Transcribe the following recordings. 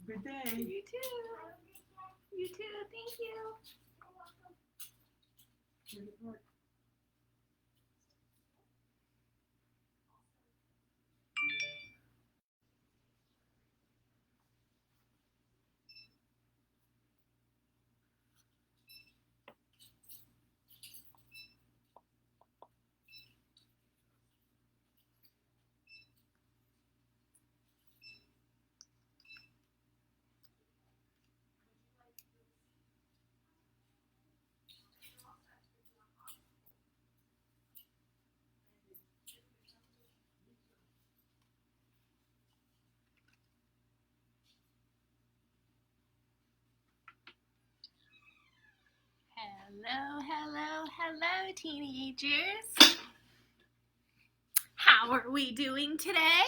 Good day. You too. You too. Thank you. Hello, hello, hello, teenagers. How are we doing today?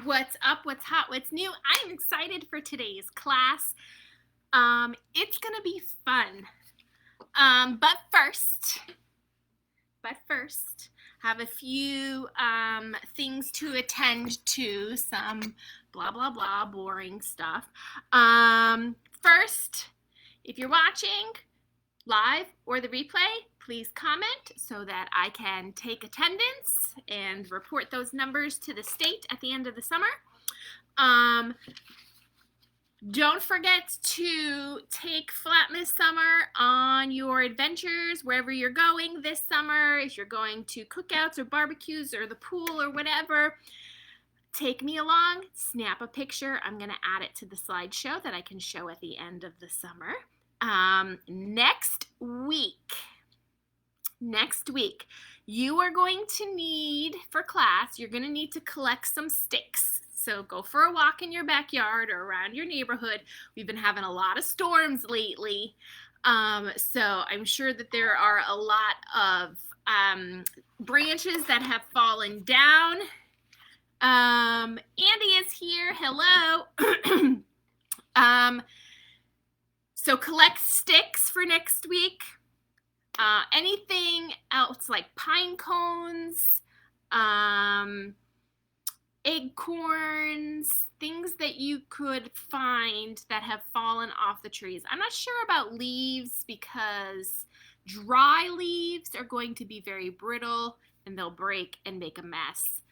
What's up? What's hot? What's new? I'm excited for today's class. It's gonna be fun. But first, have a few things to attend to. Some blah blah blah, boring stuff. First, if you're watching live or the replay, please comment so that I can take attendance and report those numbers to the state at the end of the summer. Don't forget to take Flatmas Summer on your adventures wherever you're going this summer. If you're going to cookouts or barbecues or the pool or whatever, take me along, snap a picture. I'm going to add it to the slideshow that I can show at the end of the summer. Next week, you are going to need, for class, you're going to need to collect some sticks. So go for a walk in your backyard or around your neighborhood. We've been having a lot of storms lately. So I'm sure that there are a lot of branches that have fallen down. Andy is here. Hello. So collect sticks for next week. Anything else like pine cones, acorns, things that you could find that have fallen off the trees. I'm not sure about leaves because dry leaves are going to be very brittle and they'll break and make a mess.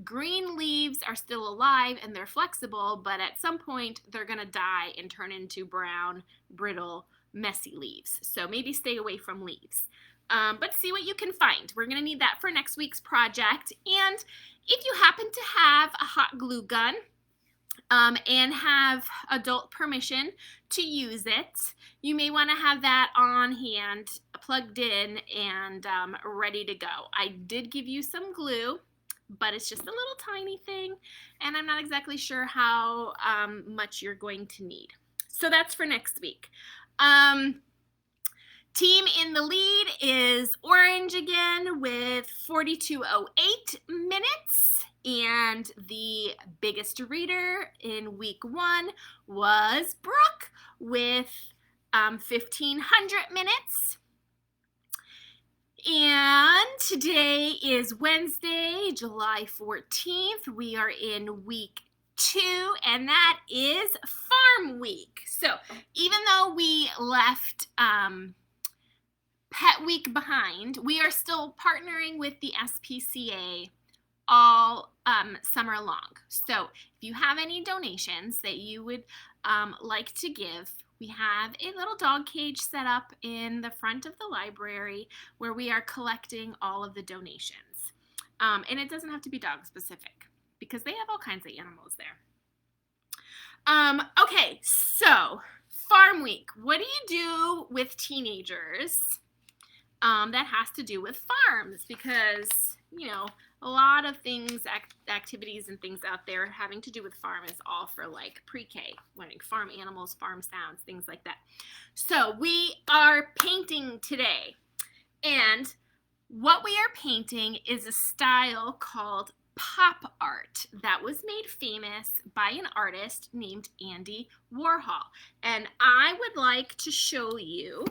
Green leaves are still alive and they're flexible, but at some point they're going to die and turn into brown, brittle, messy leaves. So maybe stay away from leaves. But see what you can find. We're going to need that for next week's project. And if you happen to have a hot glue gun and have adult permission to use it, you may want to have that on hand, plugged in, and ready to go. I did give you some glue, but it's just a little tiny thing, and I'm not exactly sure how much you're going to need. So that's for next week. Team in the lead is Orange again with 42:08 minutes, and the biggest reader in week 1 was Brooke with 1,500 minutes. And today is Wednesday, July 14th. We are in week 2, and that is Farm Week. So even though we left Pet Week behind, we are still partnering with the SPCA all summer long. So if you have any donations that you would like to give, we have a little dog cage set up in the front of the library where we are collecting all of the donations. And it doesn't have to be dog specific because they have all kinds of animals there. Okay, so Farm Week. What do you do with teenagers that has to do with farms? Because, you know, a lot of things, activities and things out there having to do with farm is all for like pre-K, learning farm animals, farm sounds, things like that. So we are painting today. And what we are painting is a style called pop art that was made famous by an artist named Andy Warhol. And I would like to show you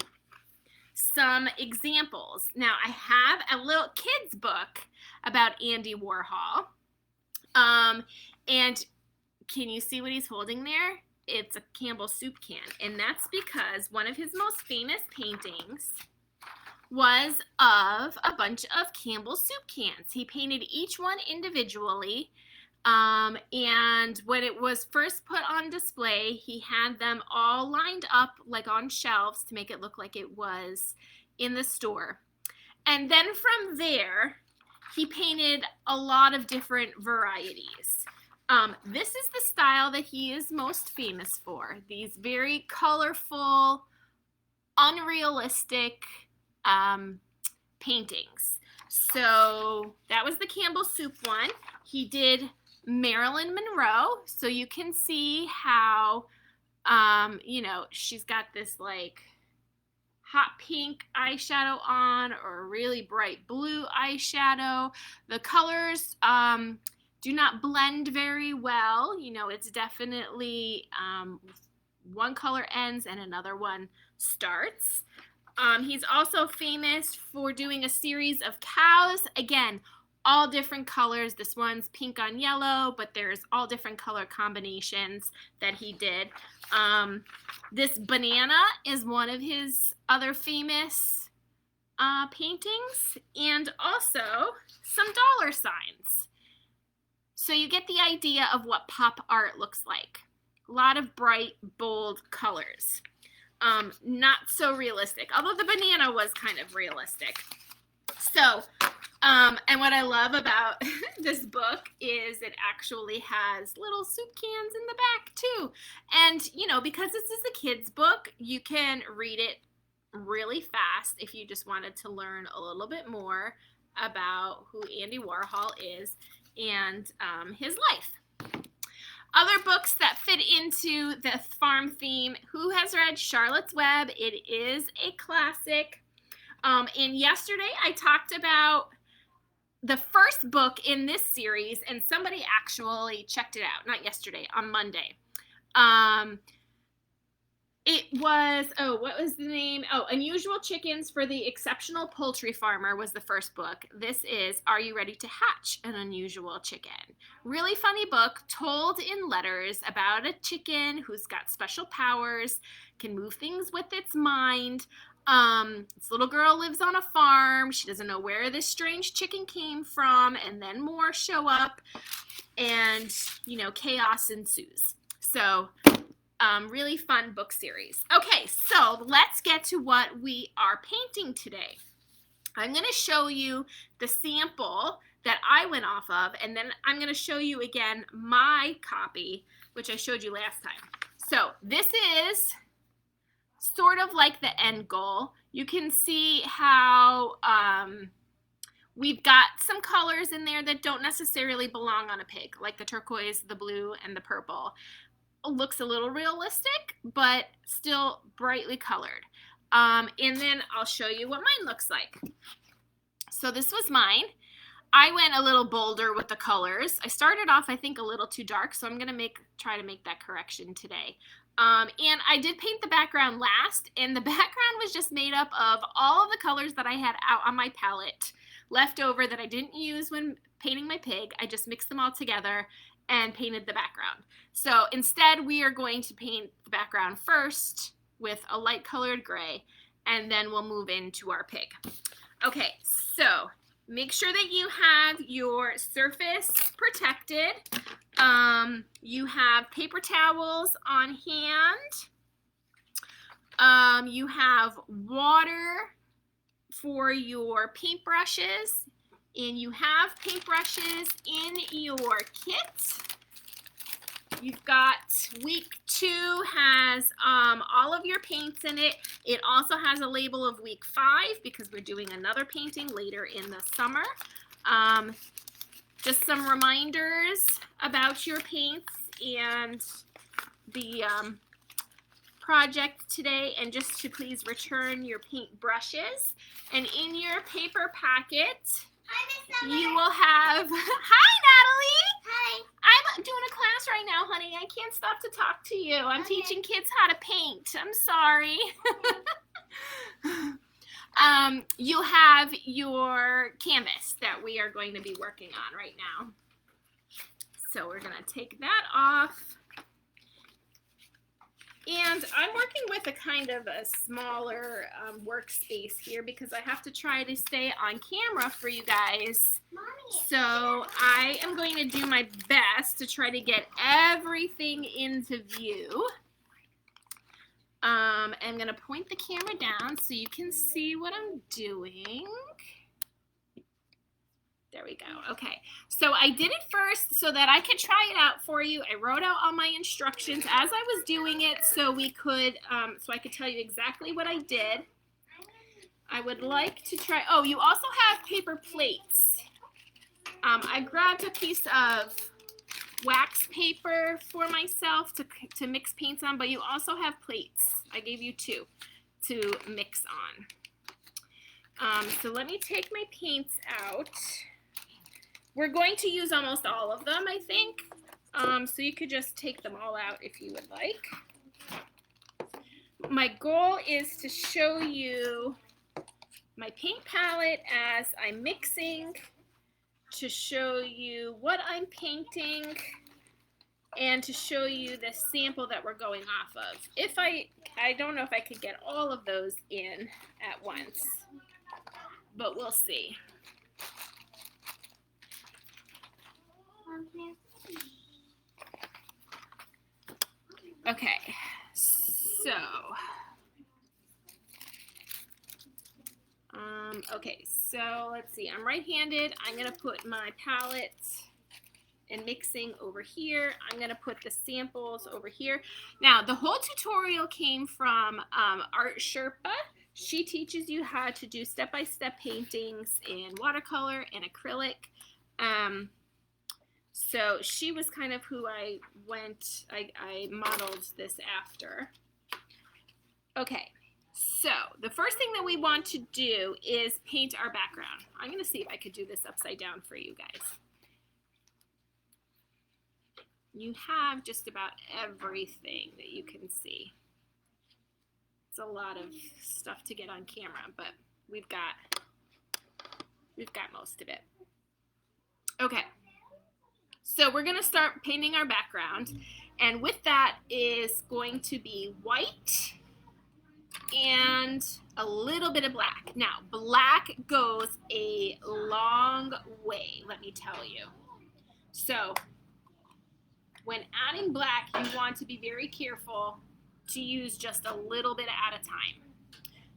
some examples. Now, I have a little kid's book about Andy Warhol. And can you see what he's holding there? It's a Campbell's soup can. And that's because one of his most famous paintings was of a bunch of Campbell's soup cans. He painted each one individually. And when it was first put on display, he had them all lined up like on shelves to make it look like it was in the store. And then from there, he painted a lot of different varieties. This is the style that he is most famous for. These very colorful, unrealistic paintings. So that was the Campbell Soup one. He did Marilyn Monroe. So you can see how, you know, she's got this like hot pink eyeshadow on or a really bright blue eyeshadow. The colors do not blend very well. You know, it's definitely one color ends and another one starts. He's also famous for doing a series of cows. Again, all different colors. This one's pink on yellow, but there's all different color combinations that he did. This banana is one of his other famous paintings, and also some dollar signs. So you get the idea of what pop art looks like. A lot of bright, bold colors. Not so realistic, although the banana was kind of realistic. So, and what I love about this book is it actually has little soup cans in the back too. And, you know, because this is a kid's book, you can read it really fast if you just wanted to learn a little bit more about who Andy Warhol is and his life. Other books that fit into the farm theme. Who has read Charlotte's Web? It is a classic. And yesterday I talked about the first book in this series, and somebody actually checked it out. Not yesterday, on Monday. It was, what was the name? Unusual Chickens for the Exceptional Poultry Farmer was the first book. This is Are You Ready to Hatch an Unusual Chicken? Really funny book, told in letters about a chicken who's got special powers, can move things with its mind. This little girl lives on a farm. She doesn't know where this strange chicken came from, and then more show up, and, you know, chaos ensues. So, really fun book series. Okay, so let's get to what we are painting today. I'm going to show you the sample that I went off of, and then I'm going to show you again my copy, which I showed you last time. So this is sort of like the end goal. You can see how we've got some colors in there that don't necessarily belong on a pig, like the turquoise, the blue, and the purple. Looks a little realistic, but still brightly colored. And then I'll show you what mine looks like. So this was mine. I went a little bolder with the colors. I started off, I think, a little too dark, so I'm going to try to make that correction today. And I did paint the background last, and the background was just made up of all of the colors that I had out on my palette left over that I didn't use when painting my pig. I just mixed them all together and painted the background. So instead, we are going to paint the background first with a light colored gray, and then we'll move into our pig. Okay, so make sure that you have your surface protected. You have paper towels on hand. You have water for your paintbrushes, and you have paintbrushes in your kit. You've got week 2 has all of your paints in it. It also has a label of week 5 because we're doing another painting later in the summer. Just some reminders about your paints and the project today, and just to please return your paint brushes. And in your paper packet, you will have, hi Natalie! Hi. I'm doing a class right now, honey. I can't stop to talk to you. I'm teaching kids how to paint. I'm sorry. You'll have your canvas that we are going to be working on right now. So we're gonna take that off. And I'm working with a kind of a smaller workspace here because I have to try to stay on camera for you guys. So I am going to do my best to try to get everything into view. I'm going to point the camera down so you can see what I'm doing. There we go. Okay, so I did it first so that I could try it out for you. I wrote out all my instructions as I was doing it so we could, so I could tell you exactly what I did. I would like to try, oh, you also have paper plates. I grabbed a piece of wax paper for myself to mix paints on, but you also have plates. I gave you 2 to mix on. So let me take my paints out. We're going to use almost all of them, I think. So you could just take them all out if you would like. My goal is to show you my paint palette as I'm mixing, to show you what I'm painting, and to show you the sample that we're going off of. If I don't know if I could get all of those in at once, but we'll see. Okay, so let's see. I'm right-handed. I'm gonna put my palette and mixing over here. I'm gonna put the samples over here. Now, the whole tutorial came from Art Sherpa. She teaches you how to do step-by-step paintings in watercolor and acrylic. So she was kind of who I modeled this after. Okay, so the first thing that we want to do is paint our background. I'm gonna see if I could do this upside down for you guys. You have just about everything that you can see. It's a lot of stuff to get on camera, but we've got most of it. Okay. So we're going to start painting our background, and with that is going to be white and a little bit of black. Now, black goes a long way, let me tell you. So when adding black, you want to be very careful to use just a little bit at a time.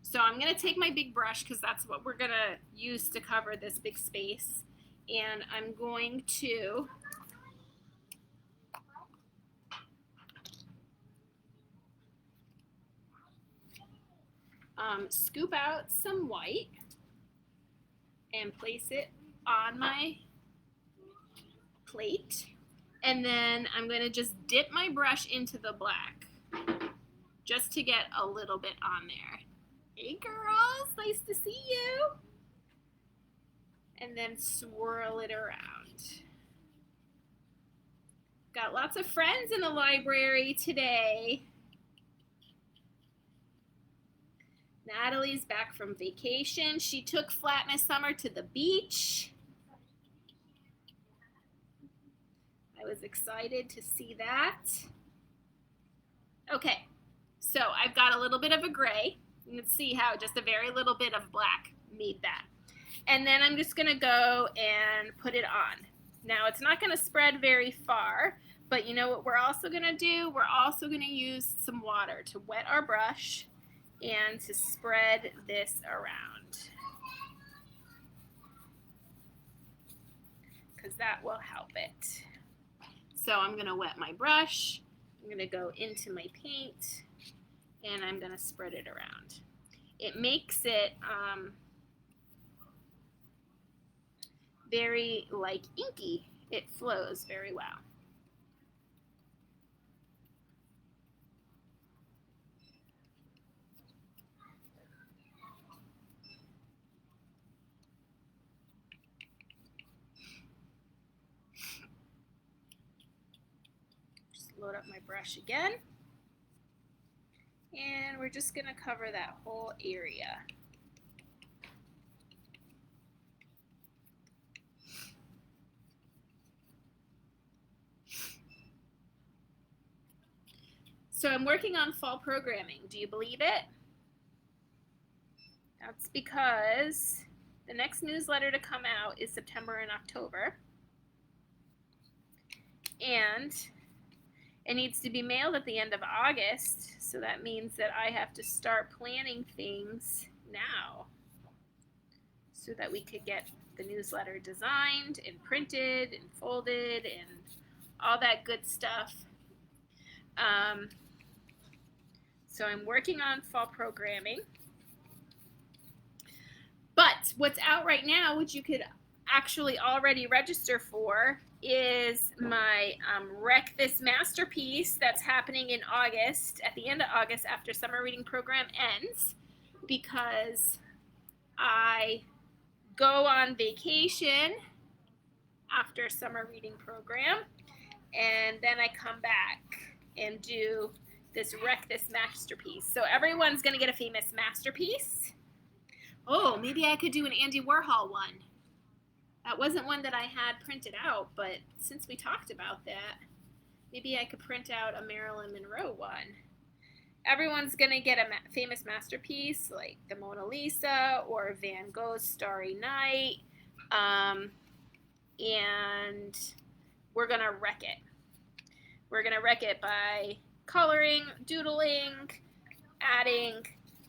So I'm going to take my big brush because that's what we're going to use to cover this big space, and I'm going to scoop out some white and place it on my plate. And then I'm going to just dip my brush into the black just to get a little bit on there. Hey girls, nice to see you. And then swirl it around. Got lots of friends in the library today. Natalie's back from vacation. She took Flatness Summer to the beach. I was excited to see that. Okay, so I've got a little bit of a gray. You can see how just a very little bit of black made that. And then I'm just gonna go and put it on. Now it's not gonna spread very far, but you know what we're also gonna do? We're also gonna use some water to wet our brush and to spread this around, because that will help it. So I'm gonna wet my brush, I'm gonna go into my paint, and I'm gonna spread it around. It makes it very like inky. It flows very well. Load up my brush again, and we're just going to cover that whole area. So I'm working on fall programming. Do you believe it? That's because the next newsletter to come out is September and October. And it needs to be mailed at the end of August. So that means that I have to start planning things now so that we could get the newsletter designed and printed and folded and all that good stuff. So I'm working on fall programming. But what's out right now, which you could actually already register for, is my Wreck This Masterpiece that's happening in August, at the end of August after summer reading program ends, because I go on vacation after summer reading program, and then I come back and do this Wreck This Masterpiece. So everyone's going to get a famous masterpiece. Oh, maybe I could do an Andy Warhol one. That wasn't one that I had printed out, but since we talked about that, maybe I could print out a Marilyn Monroe one. Everyone's going to get a famous masterpiece like the Mona Lisa or Van Gogh's Starry Night, and we're going to wreck it. We're going to wreck it by coloring, doodling, adding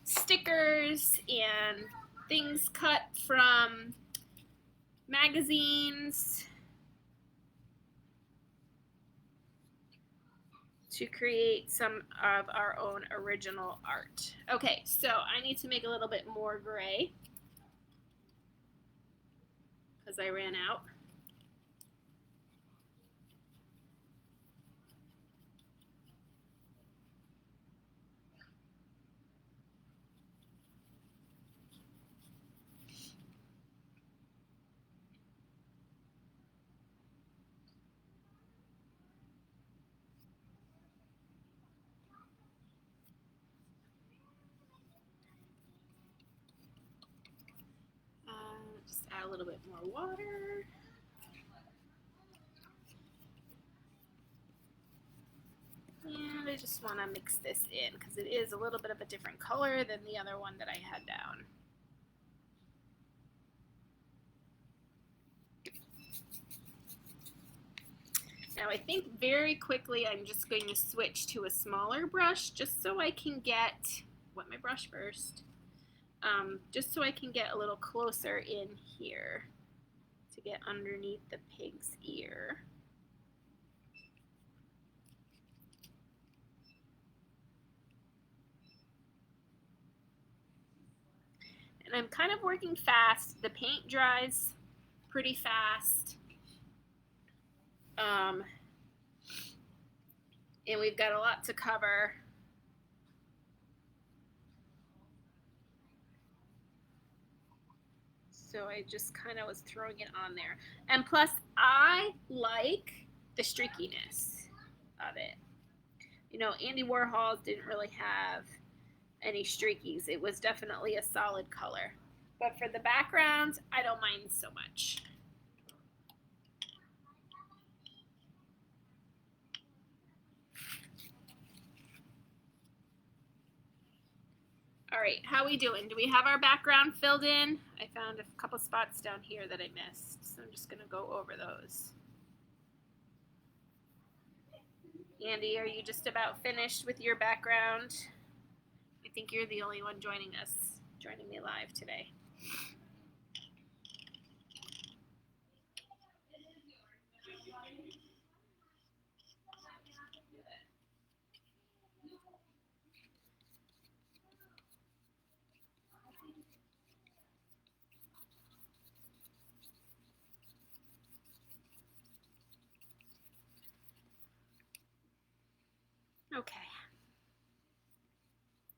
stickers and things cut from magazines to create some of our own original art. Okay, so I need to make a little bit more gray because I ran out. Just add a little bit more water. And I just want to mix this in because it is a little bit of a different color than the other one that I had down. Now I think very quickly I'm just going to switch to a smaller brush just so I can get, wet my brush first, just so I can get a little closer in here to get underneath the pig's ear. And I'm kind of working fast. The paint dries pretty fast. And we've got a lot to cover. So I just kind of was throwing it on there. And plus, I like the streakiness of it. You know, Andy Warhol didn't really have any streakies. It was definitely a solid color. But for the background, I don't mind so much. All right, how are we doing? Do we have our background filled in? I found a couple spots down here that I missed, so I'm just gonna go over those. Andy, are you just about finished with your background? I think you're the only one joining me live today. Okay.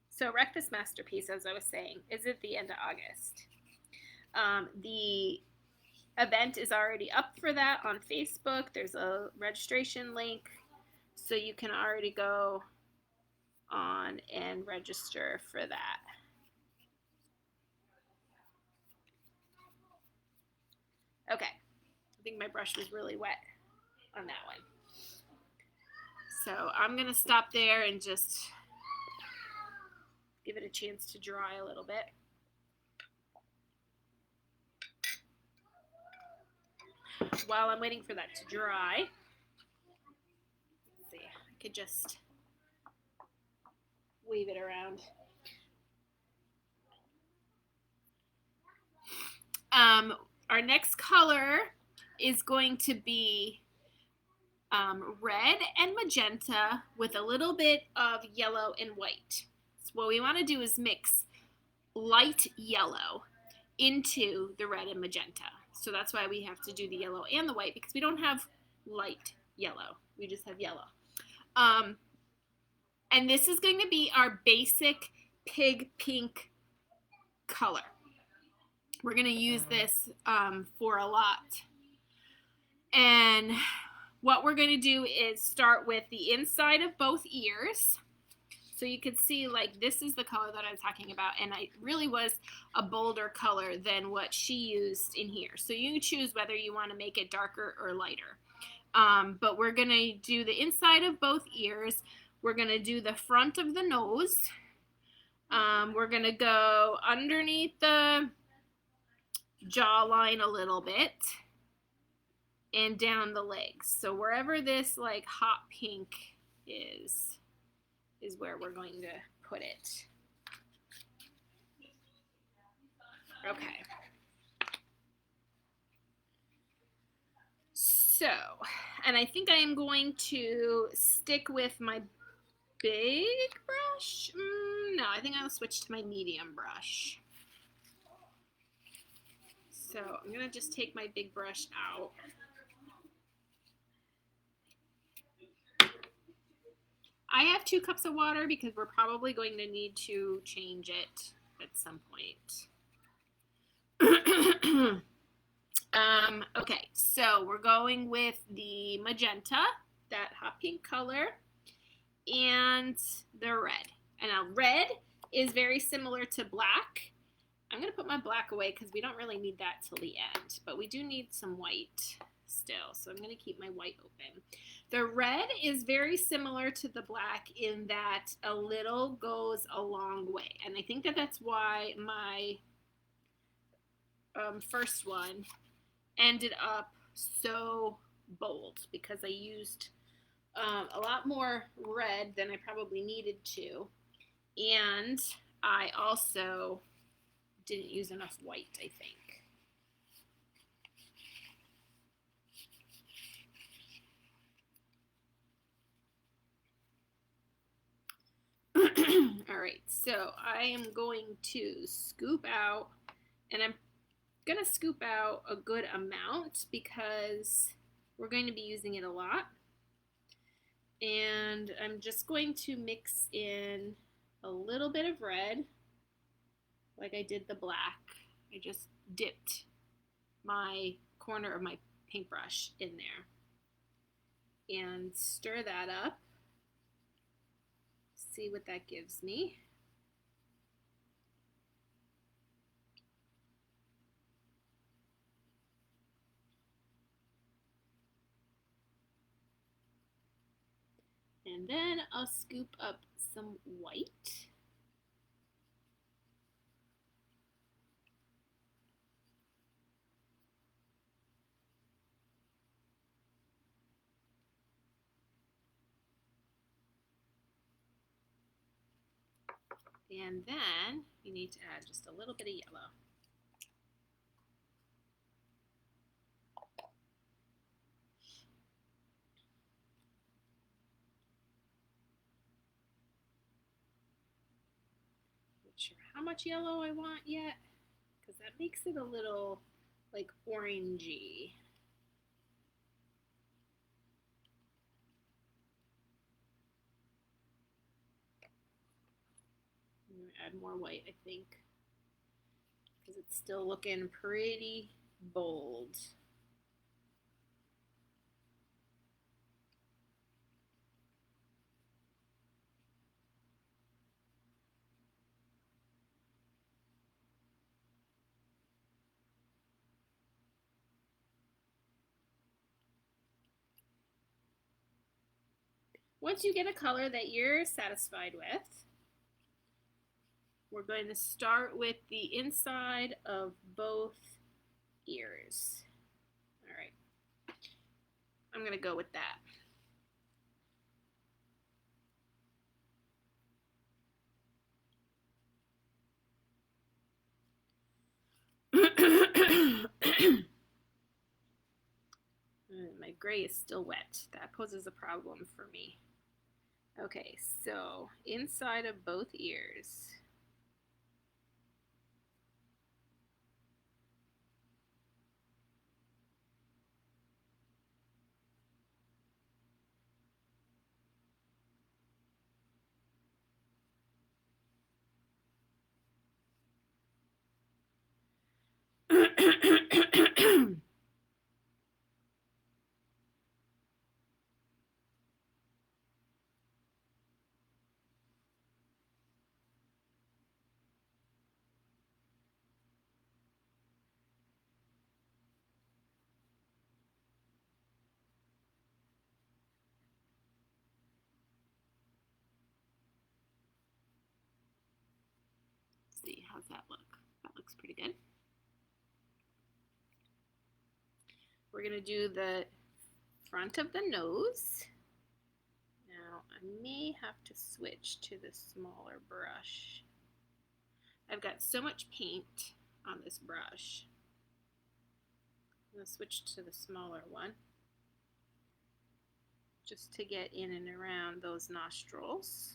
So Wreck This Masterpiece, as I was saying, is at the end of August. The event is already up for that on Facebook. There's a registration link, so you can already go on and register for that. Okay, I think my brush was really wet on that one. So I'm going to stop there and just give it a chance to dry a little bit. While I'm waiting for that to dry, let's see, I could just wave it around. Our next color is going to be red and magenta with a little bit of yellow and white. So what we want to do is mix light yellow into the red and magenta. So that's why we have to do the yellow and the white, because we don't have light yellow. We just have yellow. And this is going to be our basic pig pink color. We're going to use this for a lot. And what we're going to do is start with the inside of both ears. So you can see, like, this is the color that I'm talking about, and it really was a bolder color than what she used in here. So you can choose whether you want to make it darker or lighter. But we're going to do the inside of both ears. We're going to do the front of the nose. We're going to go underneath the jawline a little bit and down the legs. So wherever this like hot pink is where we're going to put it. Okay. So, and I think I am going to stick with my big brush. No, I think I'll switch to my medium brush. So I'm going to just take my big brush out. I have 2 cups of water because we're probably going to need to change it at some point. Okay, so we're going with the magenta, that hot pink color, and the red. And now red is very similar to black. I'm going to put my black away because we don't really need that till the end, but we do need some white still, so I'm going to keep my white open. The red is very similar to the black in that a little goes a long way, and I think that that's why my first one ended up so bold, because I used a lot more red than I probably needed to, and I also didn't use enough white, I think. All right, so I am going to scoop out, and I'm going to scoop out a good amount because we're going to be using it a lot. And I'm just going to mix in a little bit of red, like I did the black. I just dipped my corner of my paintbrush in there and stir that up. See what that gives me. And then I'll scoop up some white. And then you need to add just a little bit of yellow. Not sure how much yellow I want yet, because that makes it a little like orangey. I'm going to add more white, I think, because it's still looking pretty bold. Once you get a color that you're satisfied with, we're going to start with the inside of both ears. All right, I'm going to go with that. My gray is still wet. That poses a problem for me. Okay, so inside of both ears. See, how's that look? That looks pretty good. We're going to do the front of the nose. Now, I may have to switch to the smaller brush. I've got so much paint on this brush. I'm going to switch to the smaller one just to get in and around those nostrils.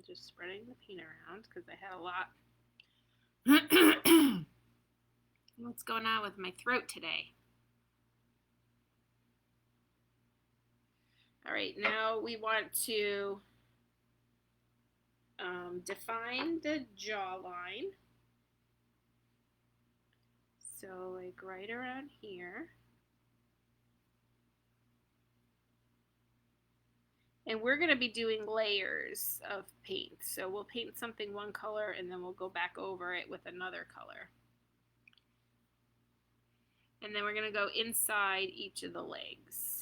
Just spreading the paint around because I had a lot. What's going on with my throat today? All right, now we want to define the jawline. So like right around here. And we're going to be doing layers of paint. So we'll paint something one color and then we'll go back over it with another color. And then we're going to go inside each of the legs.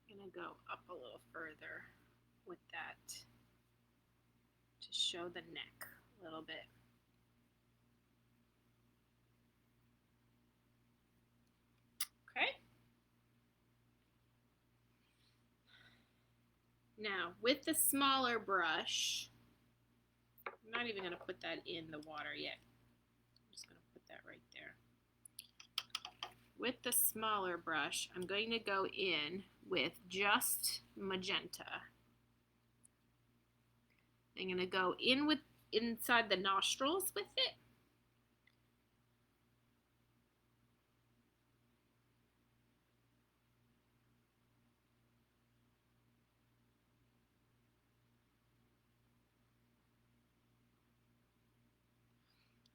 I'm going to go up a little further with that to show the neck a little bit. Okay. Now, with the smaller brush, I'm not even going to put that in the water yet. I'm just going to put that right there. With the smaller brush, I'm going to go in with just magenta. I'm going to go in with inside the nostrils with it.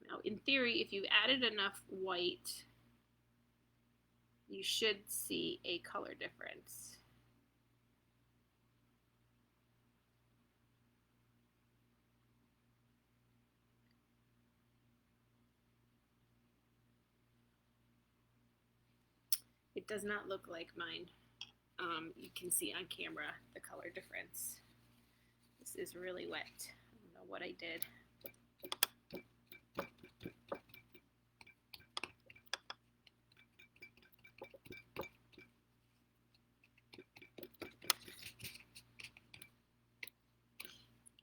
Now, in theory, if you added enough white, you should see a color difference. It does not look like mine. You can see on camera the color difference. This is really wet. I don't know what I did.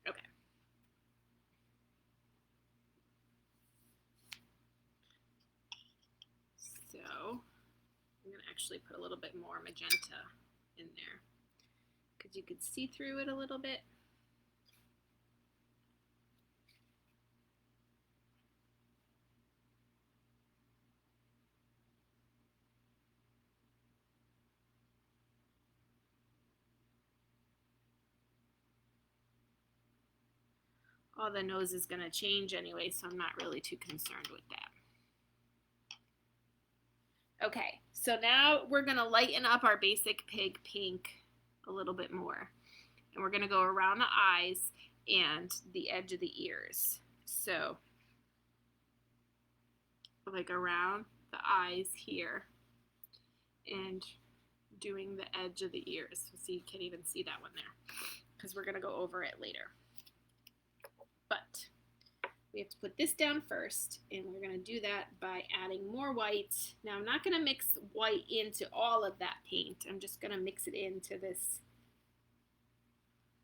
Okay. So I'm going to actually put a little bit more magenta in there because you could see through it a little bit. All the nose is going to change anyway, so I'm not really too concerned with that. Okay, so now we're going to lighten up our basic pig pink a little bit more. And we're going to go around the eyes and the edge of the ears. So, like around the eyes here and doing the edge of the ears. So you can't even see that one there because we're going to go over it later. But we have to put this down first, and we're going to do that by adding more white. Now I'm not going to mix white into all of that paint. I'm just going to mix it into this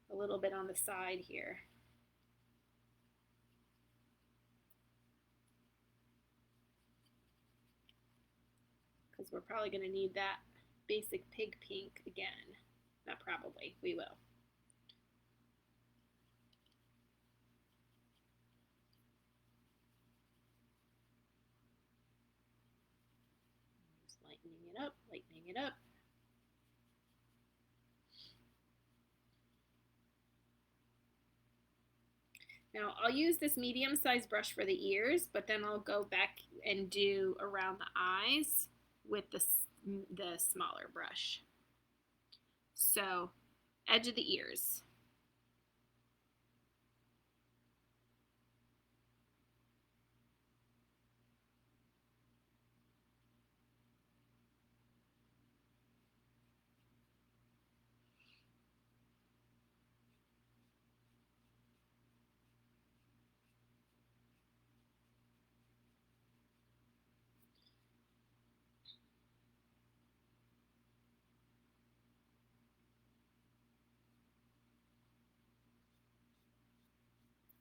a little bit on the side here. Because we're probably going to need that basic pig pink again. Not probably, we will. Just lightening it up, lightening it up. Now I'll use this medium-sized brush for the ears, but then I'll go back and do around the eyes with the smaller brush. So, edge of the ears.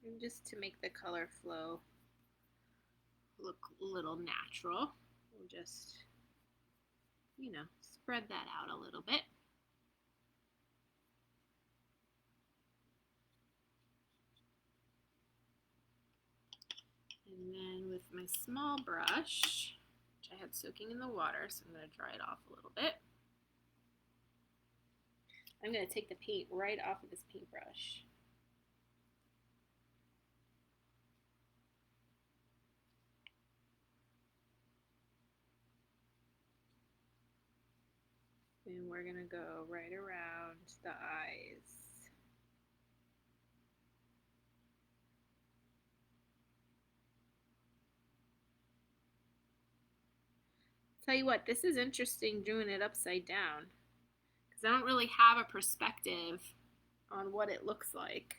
And just to make the color flow look a little natural, we'll just, you know, spread that out a little bit. And then with my small brush, which I had soaking in the water, so I'm going to dry it off a little bit, I'm going to take the paint right off of this paintbrush. And we're going to go right around the eyes. Tell you what, this is interesting doing it upside down because I don't really have a perspective on what it looks like.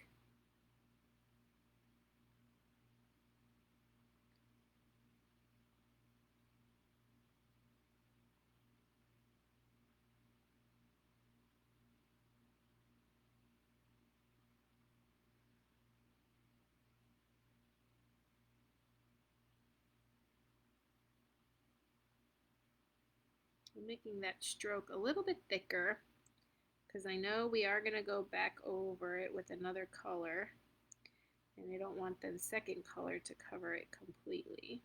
I'm making that stroke a little bit thicker because I know we are going to go back over it with another color, and I don't want the second color to cover it completely.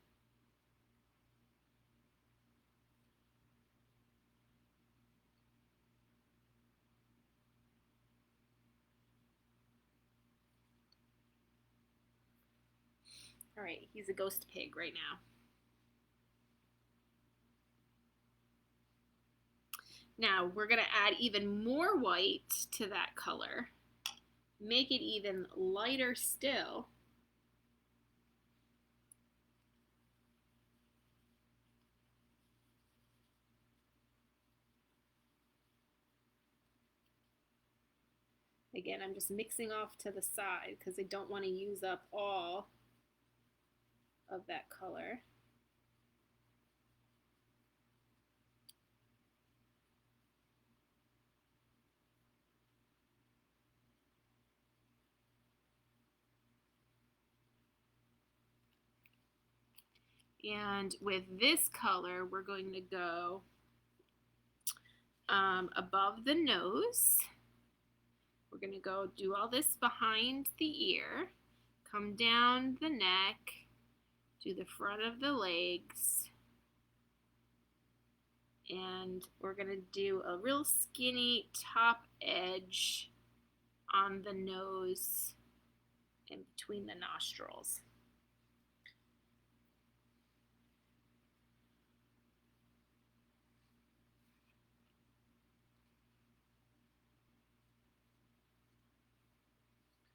All right, he's a ghost pig right now. Now we're going to add even more white to that color, make it even lighter still. Again, I'm just mixing off to the side because I don't want to use up all of that color. And with this color, we're going to go above the nose. We're going to go do all this behind the ear, come down the neck, do the front of the legs, and we're going to do a real skinny top edge on the nose and between the nostrils.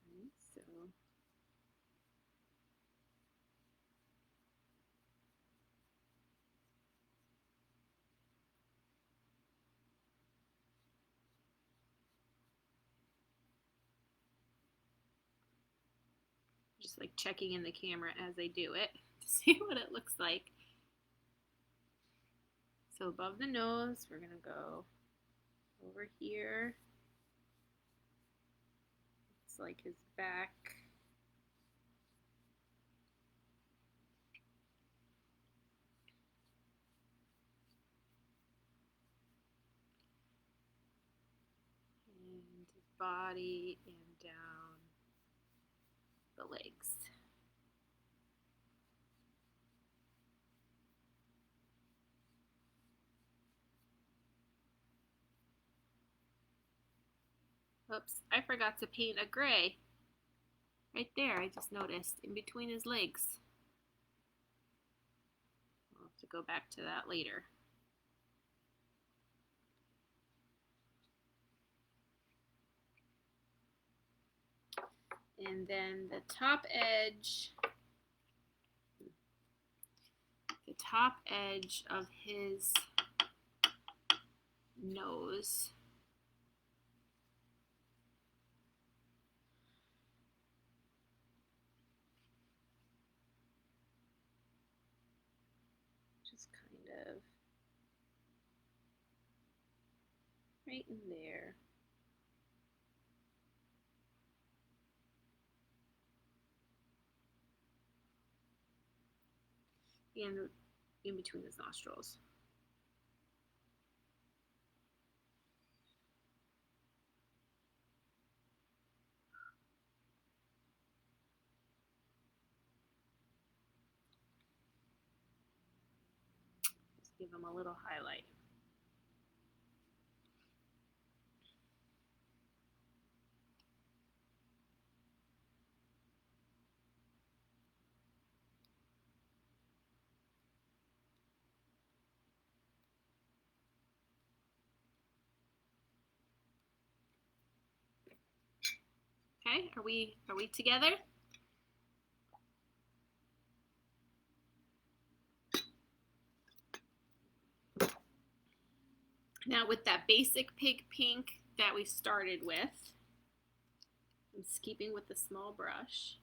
Okay, so just like checking in the camera as I do it to see what it looks like. So above the nose, we're going to go over here. It's like his back. And his body and down the legs. Oops, I forgot to paint a gray. Right there, I just noticed, in between his legs. I'll have to go back to that later. And then the top edge of his nose. Just kind of right in there. And in between his nostrils. Just give him a little highlight. Okay, are we together? Now with that basic pig pink that we started with, I'm just keeping with the small brush.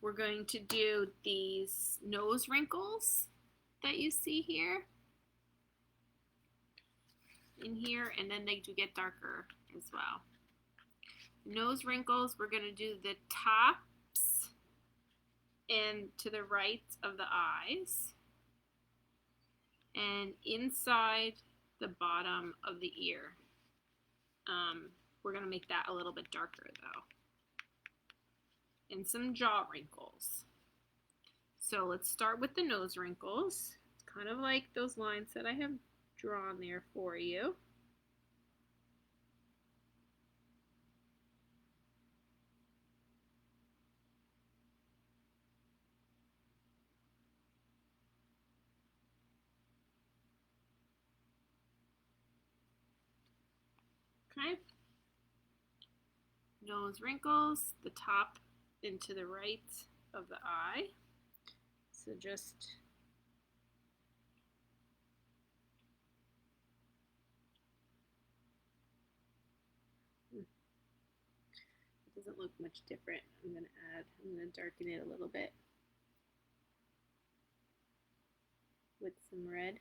We're going to do these nose wrinkles that you see here. In here, and then they do get darker as well. Nose wrinkles, we're going to do the tops and to the right of the eyes, and inside the bottom of the ear. We're going to make that a little bit darker though. And some jaw wrinkles. So let's start with the nose wrinkles. It's kind of like those lines that I have drawn there for you. Okay. Nose wrinkles, the top and to the right of the eye. So just Doesn't look much different. I'm going to darken it a little bit with some red.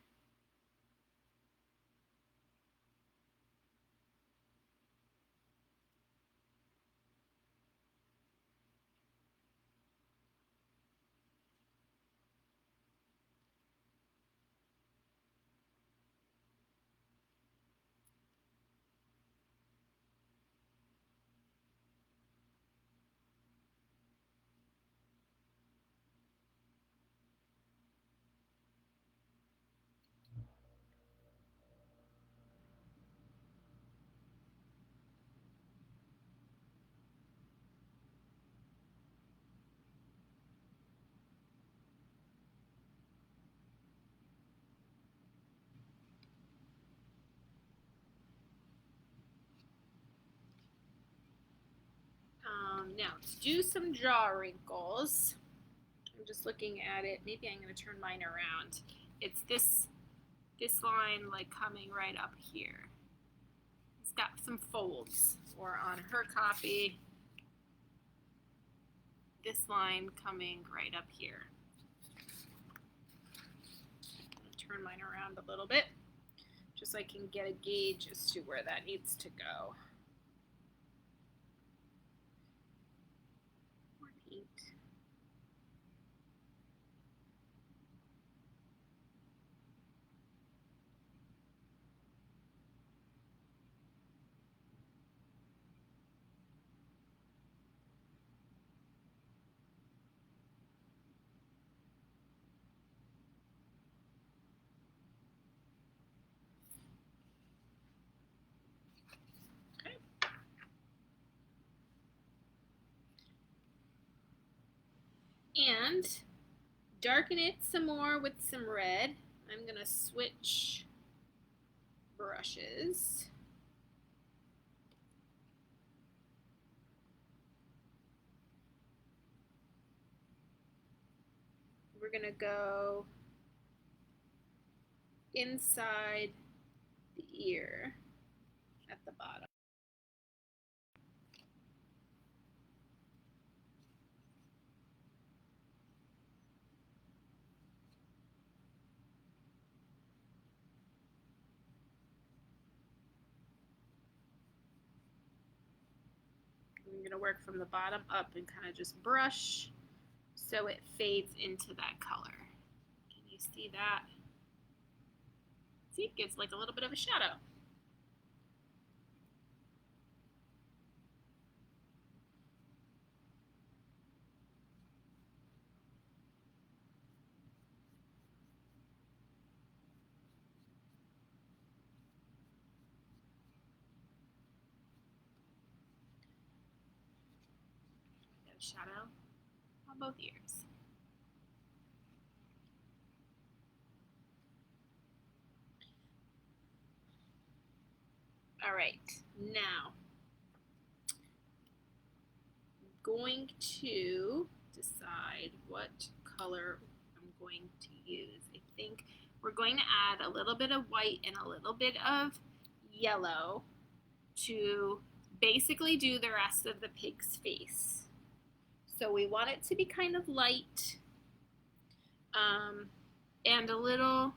Now, to do some jaw wrinkles, I'm just looking at it. Maybe I'm going to turn mine around. It's this line like coming right up here. It's got some folds, or on her copy, this line coming right up here. I'm going to turn mine around a little bit, just so I can get a gauge as to where that needs to go. More paint. And darken it some more with some red. I'm going to switch brushes. We're going to go inside the ear at the bottom. I'm going to work from the bottom up and kind of just brush so it fades into that color. Can you see that? See, it gives like a little bit of a shadow. Get a shadow on both ears. All right, now I'm going to decide what color I'm going to use. I think we're going to add a little bit of white and a little bit of yellow to basically do the rest of the pig's face. So we want it to be kind of light and a little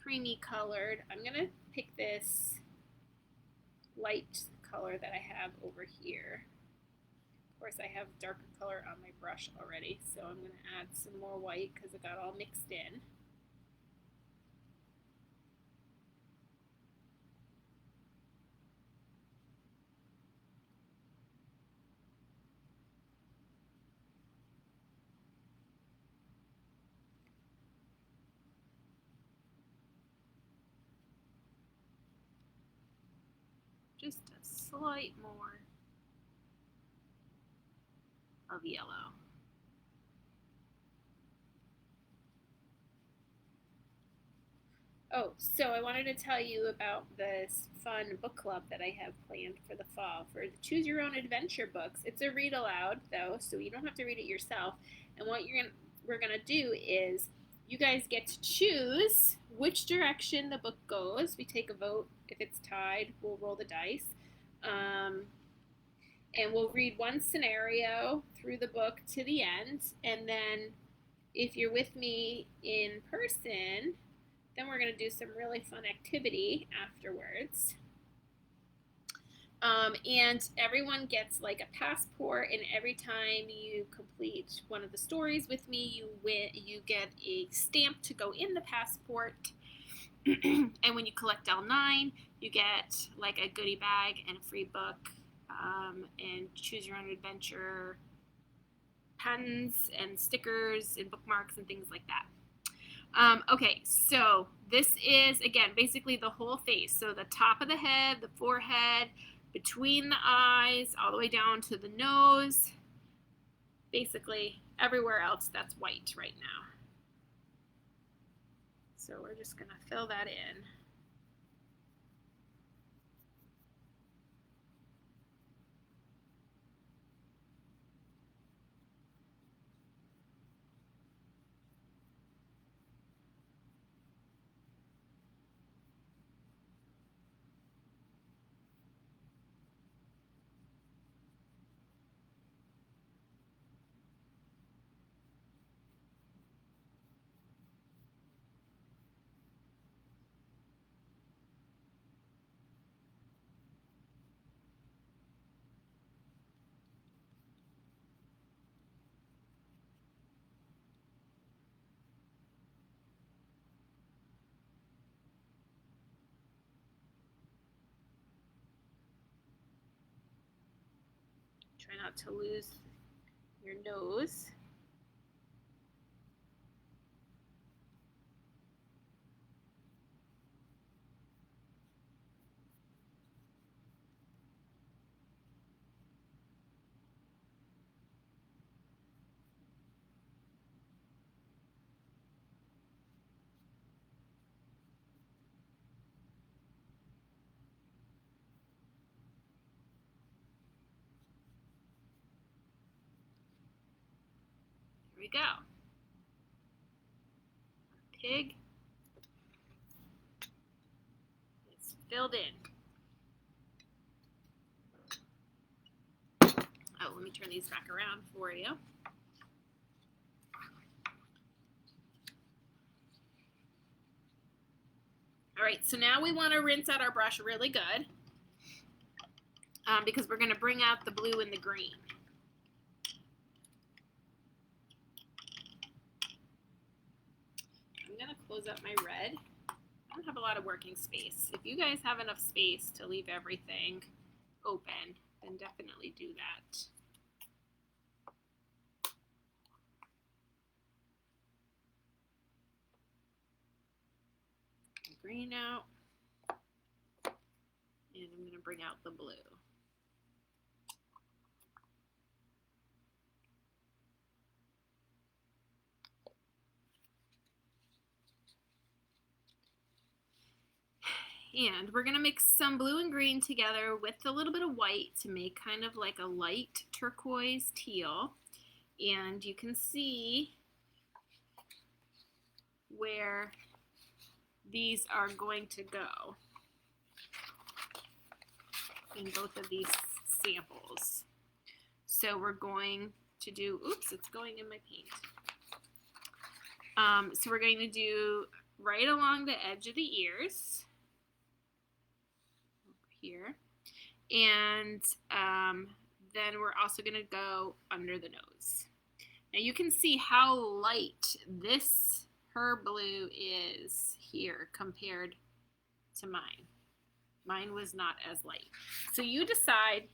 creamy colored. I'm gonna pick this light color that I have over here. Of course, I have darker color on my brush already, so I'm gonna add some more white because it got all mixed in. Just a slight more of yellow. Oh, so I wanted to tell you about this fun book club that I have planned for the fall for the Choose Your Own Adventure books. It's a read aloud though, so you don't have to read it yourself. And what we're gonna do is you guys get to choose which direction the book goes. We take a vote. If it's tied, we'll roll the dice. And we'll read one scenario through the book to the end, and then if you're with me in person, then we're going to do some really fun activity afterwards. And everyone gets like a passport, and every time you complete one of the stories with me, you get a stamp to go in the passport. And when you collect L9, you get like a goodie bag and a free book, and choose your own adventure pens and stickers and bookmarks and things like that. Okay, so this is, again, basically the whole face. So the top of the head, the forehead, between the eyes, all the way down to the nose, basically everywhere else that's white right now. So we're just going to fill that in. Try not to lose your nose. Here we go. Pig is filled in. Oh, let me turn these back around for you. All right, so now we want to rinse out our brush really good, because we're going to bring out the blue and the green. I'm going to close up my red. I don't have a lot of working space. If you guys have enough space to leave everything open, then definitely do that. Green out, and I'm going to bring out the blue. And we're going to mix some blue and green together with a little bit of white to make kind of like a light turquoise teal. And you can see where these are going to go in both of these samples. So we're going to do, oops, it's going in my paint. So we're going to do right along the edge of the ears, over here, and then we're also going to go under the nose. Now you can see how light her blue is here compared to mine. Mine was not as light. So you decide,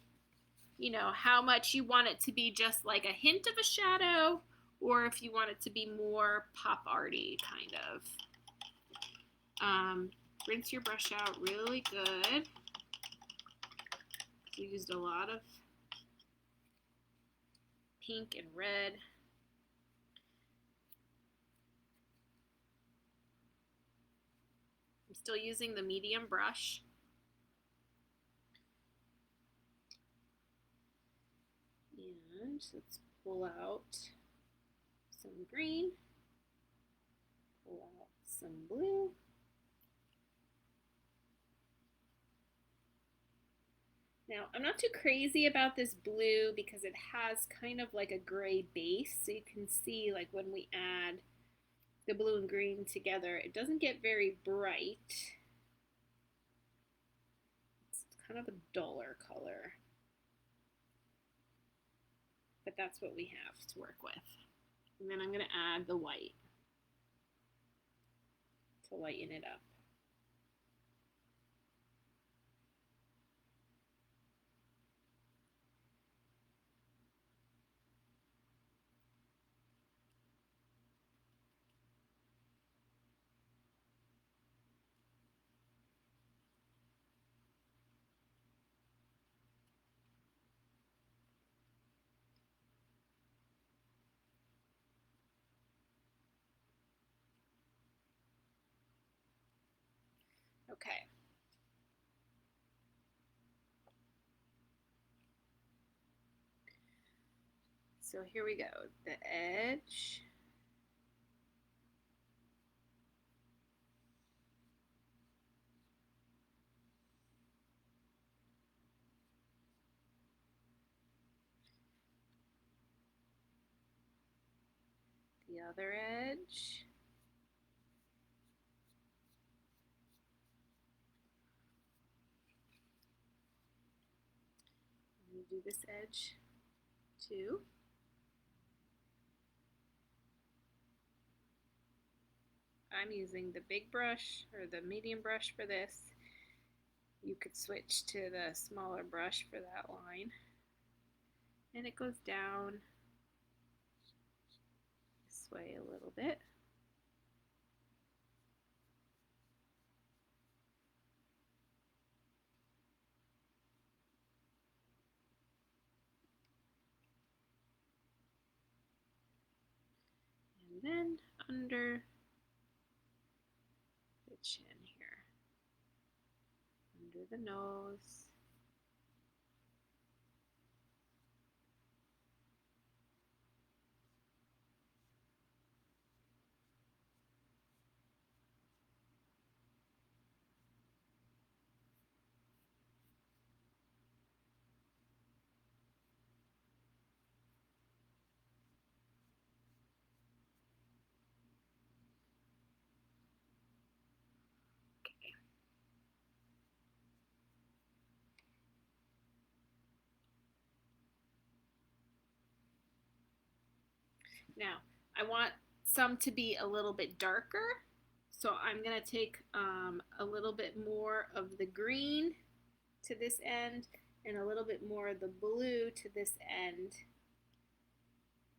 you know, how much you want it to be just like a hint of a shadow, or if you want it to be more pop arty kind of. Rinse your brush out really good. We used a lot of pink and red. I'm still using the medium brush. And let's pull out some green, pull out some blue, Now, I'm not too crazy about this blue because it has kind of like a gray base. So you can see like when we add the blue and green together, it doesn't get very bright. It's kind of a duller color. But that's what we have to work with. And then I'm going to add the white to lighten it up. Okay. So here we go. The edge. The other edge. I'm going to do this edge too. I'm using the big brush or the medium brush for this. You could switch to the smaller brush for that line. And it goes down this way a little bit. And then under the chin here, under the nose. Okay. Now, I want some to be a little bit darker, so I'm going to take a little bit more of the green to this end and a little bit more of the blue to this end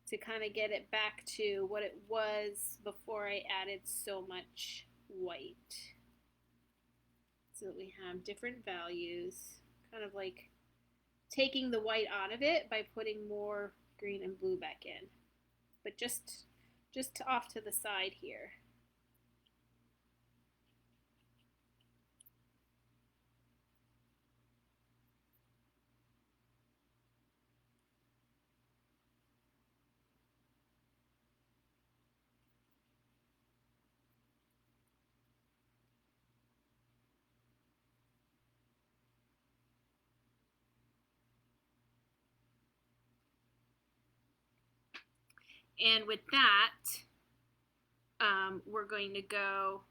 to kind of get it back to what it was before I added so much white. So that we have different values, kind of like taking the white out of it by putting more green and blue back in. But just off to the side here. And with that, we're going to go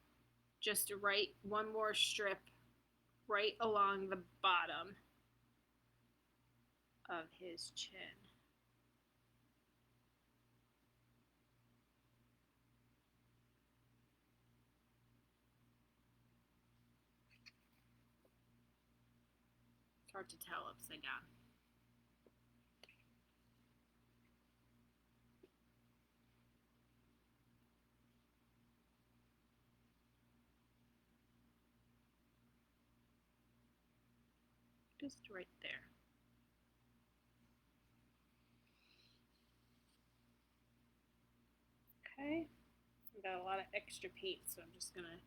just right one more strip right along the bottom of his chin. It's hard to tell upside down. Just right there. Okay, I got a lot of extra paint, so I'm just gonna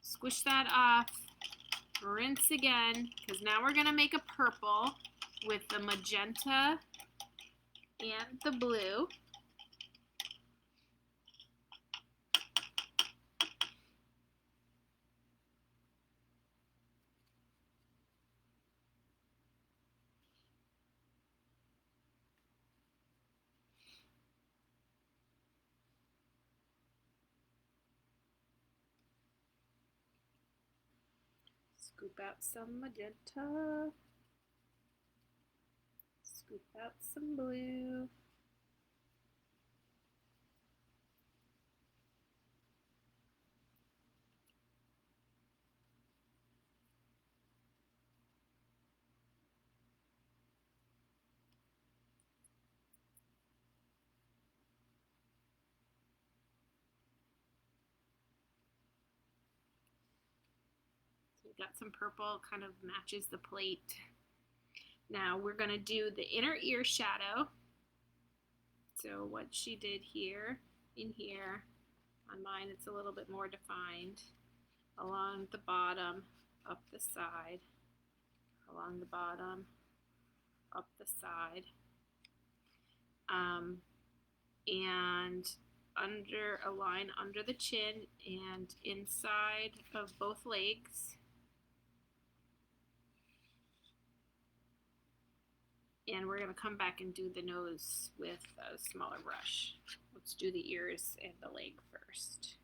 squish that off, rinse again, because now we're gonna make a purple with the magenta and the blue. Scoop out some magenta. Scoop out some blue. So we got some purple, kind of matches the plate. Now we're going to do the inner ear shadow. So what she did here, in here, on mine it's a little bit more defined. Along the bottom, up the side, along the bottom, up the side, and under a line under the chin and inside of both legs. And we're going to come back and do the nose with a smaller brush. Let's do the ears and the leg first.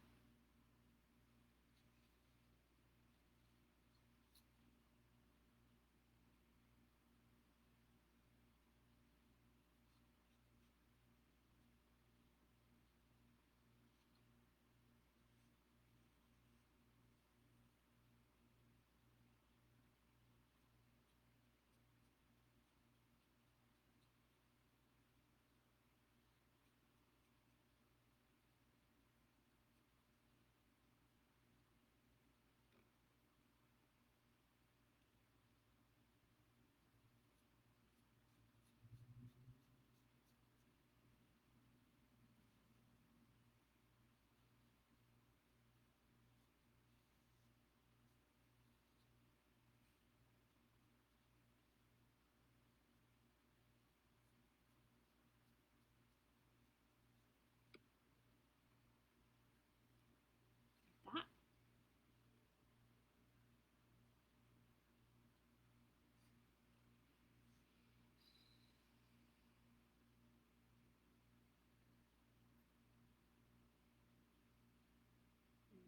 That.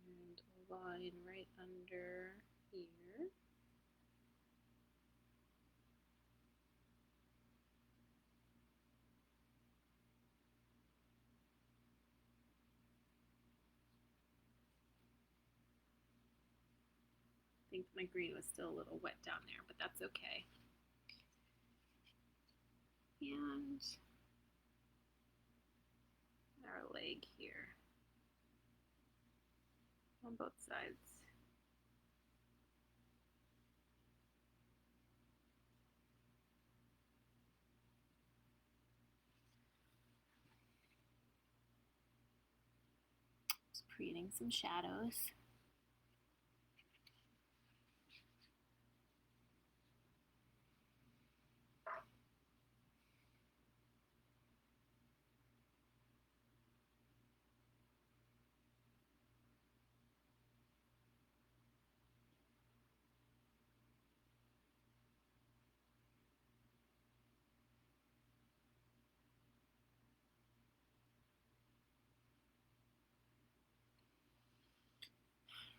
And a line right under here. I think my green was still a little wet down there, but that's okay. And our leg here on both sides. Just creating some shadows.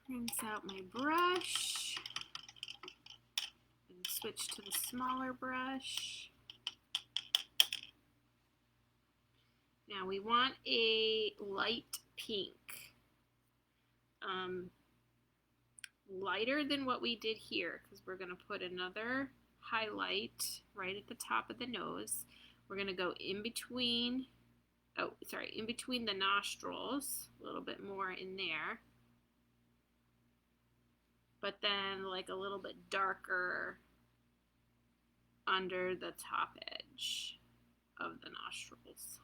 Rinse out my brush and switch to the smaller brush. Now we want a light pink, lighter than what we did here, because we're going to put another highlight right at the top of the nose. We're going to go in between, in between the nostrils, a little bit more in there. But then like a little bit darker under the top edge of the nostrils.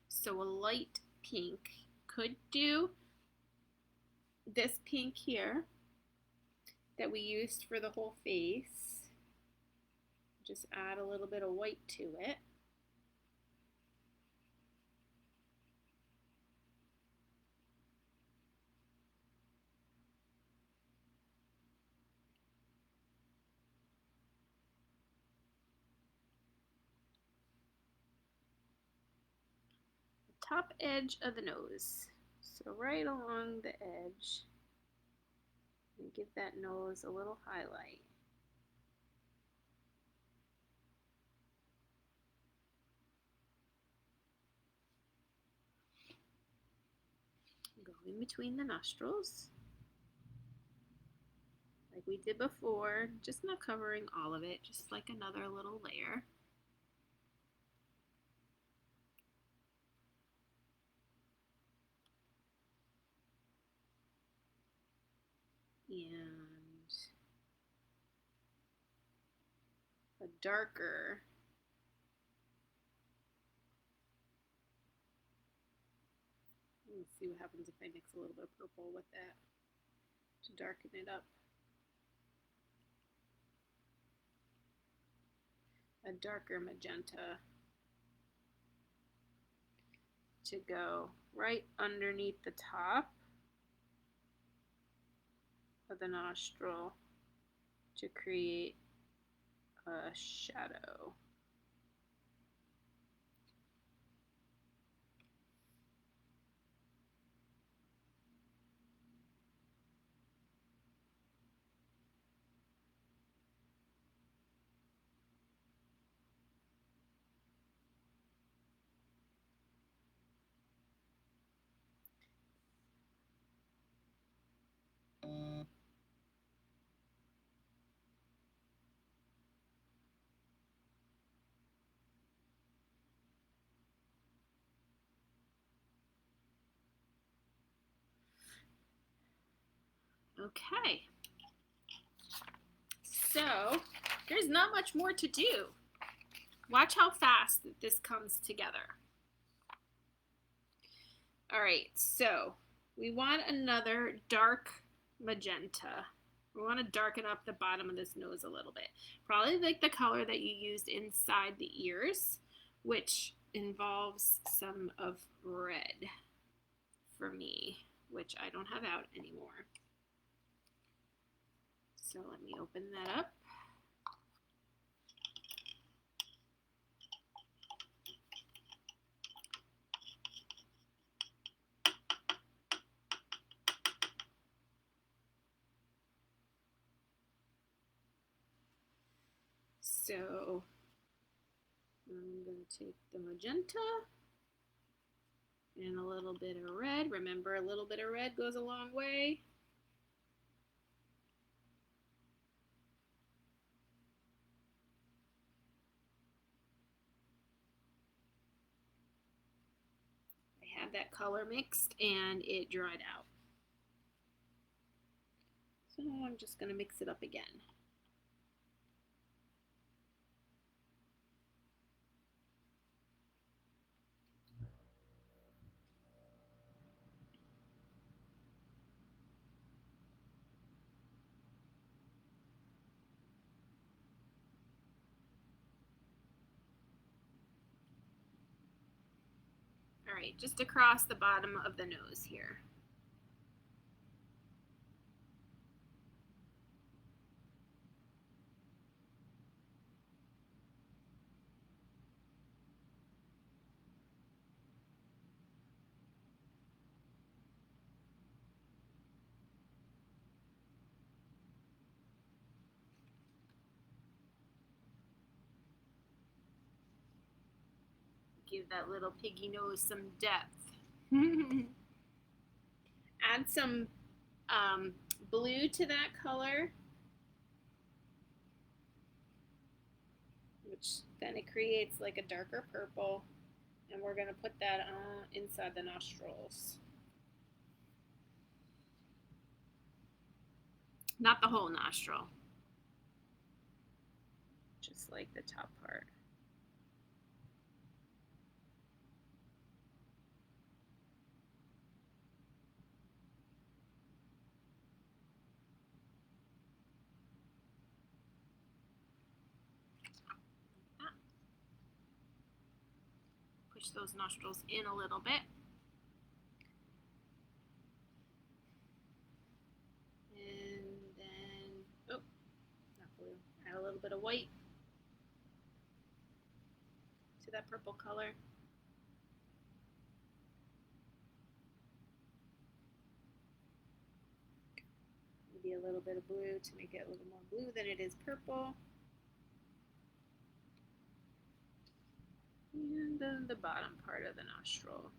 So a light pink. Could do this pink here that we used for the whole face. Just add a little bit of white to it. Top edge of the nose. So right along the edge And give that nose a little highlight. Go in between the nostrils, like we did before, just not covering all of it, just like another little layer. And a darker let's see what happens if I mix a little bit of purple with that to darken it up. A darker magenta to go right underneath the top of the nostril to create a shadow. Okay, so there's not much more to do. Watch how fast this comes together. All right, so we want another dark magenta. We want to darken up the bottom of this nose a little bit. Probably like the color that you used inside the ears, which involves some of red for me, which I don't have out anymore. So let me open that up. So I'm going to take the magenta and a little bit of red. Remember, a little bit of red goes a long way. I have that color mixed and it dried out. So I'm just going to mix it up again. All right, just across the bottom of the nose here. Give that little piggy nose some depth. Add some blue to that color, which then it creates like a darker purple, and we're going to put that inside the nostrils. Not the whole nostril, just like the top part. Push those nostrils in a little bit. And then, oh, not blue. Add a little bit of white to that purple color. Maybe a little bit of blue to make it a little more blue than it is purple. And then the bottom part of the nostril.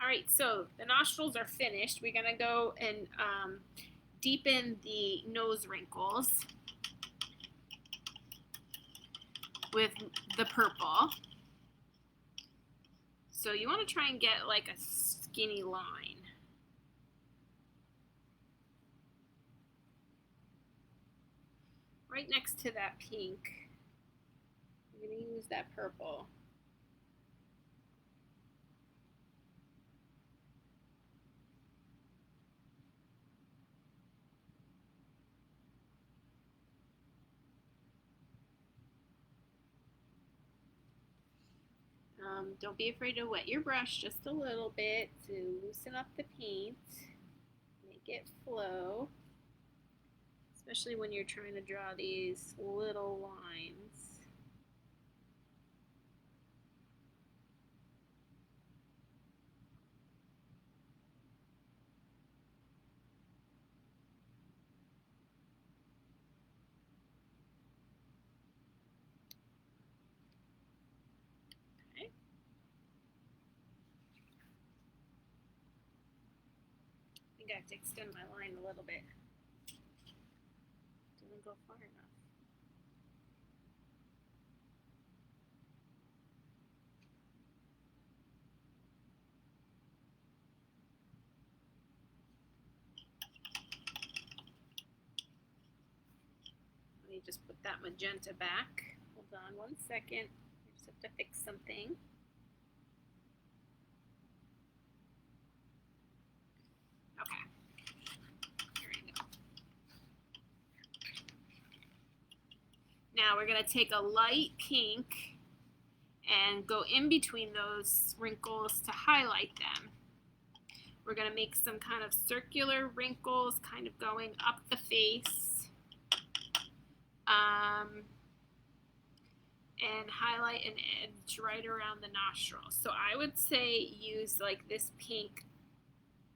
All right, so the nostrils are finished. We're gonna go and deepen the nose wrinkles with the purple. So you want to try and get like a skinny line. Right next to that pink, I'm going to use that purple. Don't be afraid to wet your brush just a little bit to loosen up the paint, make it flow, especially when you're trying to draw these little lines. Okay. I think I have to extend my line a little bit. Doesn't go far enough. Let me just put that magenta back. Hold on 1 second. I just have to fix something. Okay. Here we go. Now we're going to take a light pink and go in between those wrinkles to highlight them. We're going to make some kind of circular wrinkles kind of going up the face. And highlight an edge right around the nostril. So I would say use like this pink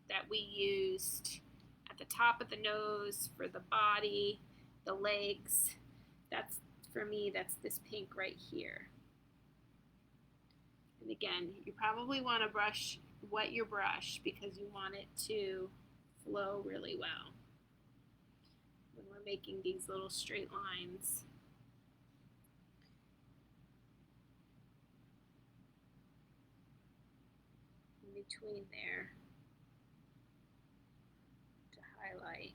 that we used at the top of the nose for the body, the legs. That's, for me, that's this pink right here. And again, you probably want to wet your brush because you want it to flow really well when we're making these little straight lines. In between there to highlight.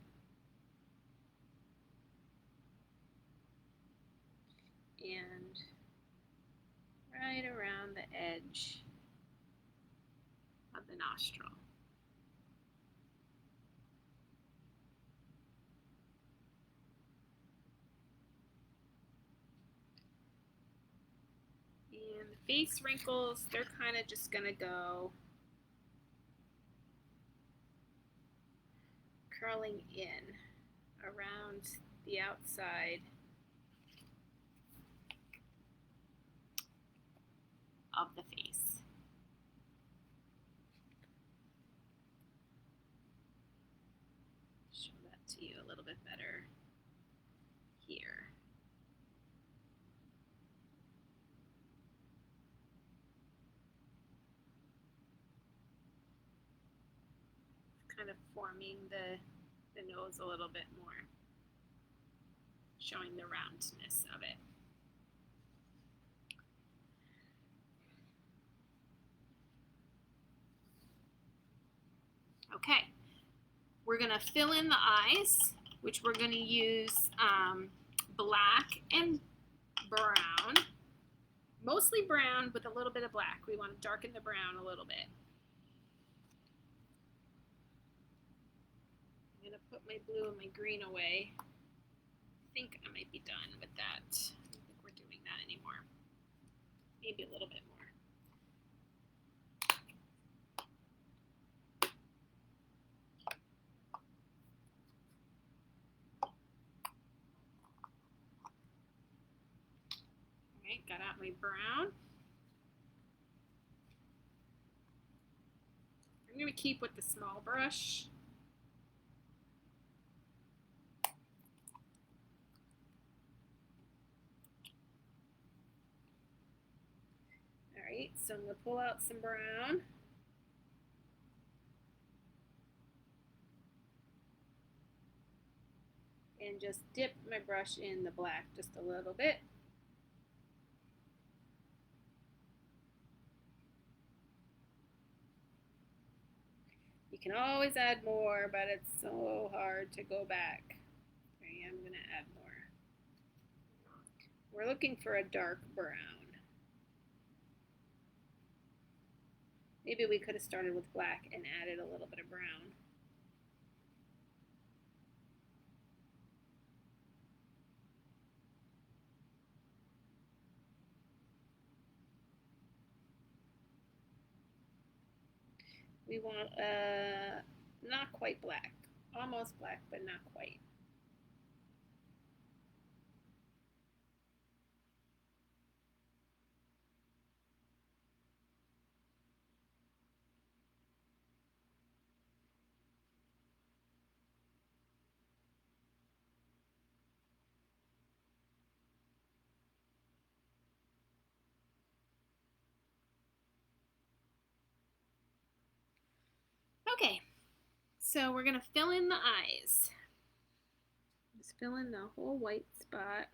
And right around the edge of the nostril. And the face wrinkles, they're kind of just going to go curling in around the outside of the face. Show that to you a little bit better here. Kind of forming the nose a little bit more, showing the roundness of it. Okay, we're gonna fill in the eyes, which we're gonna use black and brown, mostly brown with a little bit of black. We want to darken the brown a little bit. I'm gonna put my blue and my green away. I think I might be done with that. I don't think we're doing that anymore. Maybe a little bit more. got out my brown. I'm going to keep with the small brush. Alright, so I'm going to pull out some brown. And just dip my brush in the black just a little bit. You can always add more, but it's so hard to go back. Okay, I'm going to add more. We're looking for a dark brown. Maybe we could have started with black and added a little bit of brown. We want not quite black, almost black, but not quite. Okay, so we're going to fill in the eyes. Just fill in the whole white spot.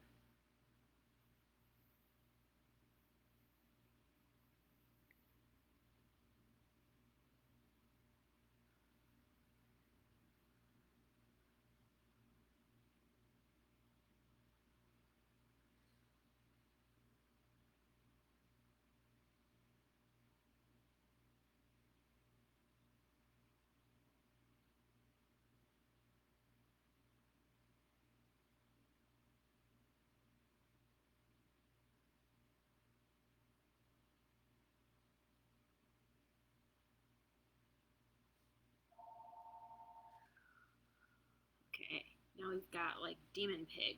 Okay, now we've got like Demon Pig.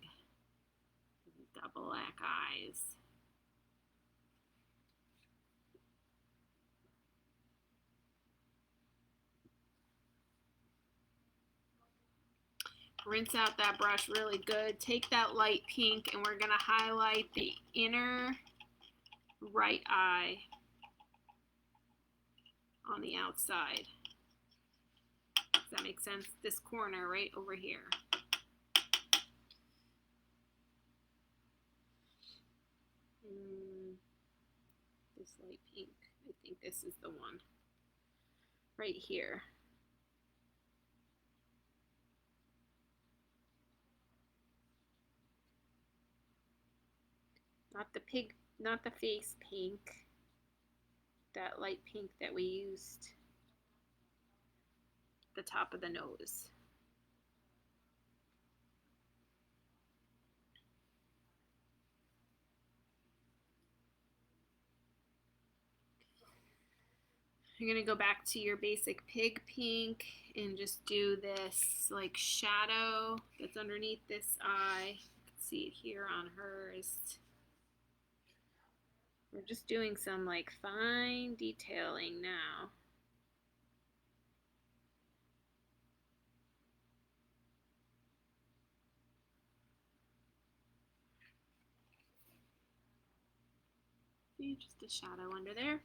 We've got black eyes. Rinse out that brush really good. Take that light pink and we're going to highlight the inner right eye on the outside. Does that make sense? This corner right over here. This light pink, I think this is the one. Right here. Not the pig, not the face pink. That light pink that we used. The top of the nose. You're going to go back to your basic pig pink and just do this like shadow that's underneath this eye. You can see it here on hers. We're just doing some like fine detailing now. See, just a shadow under there.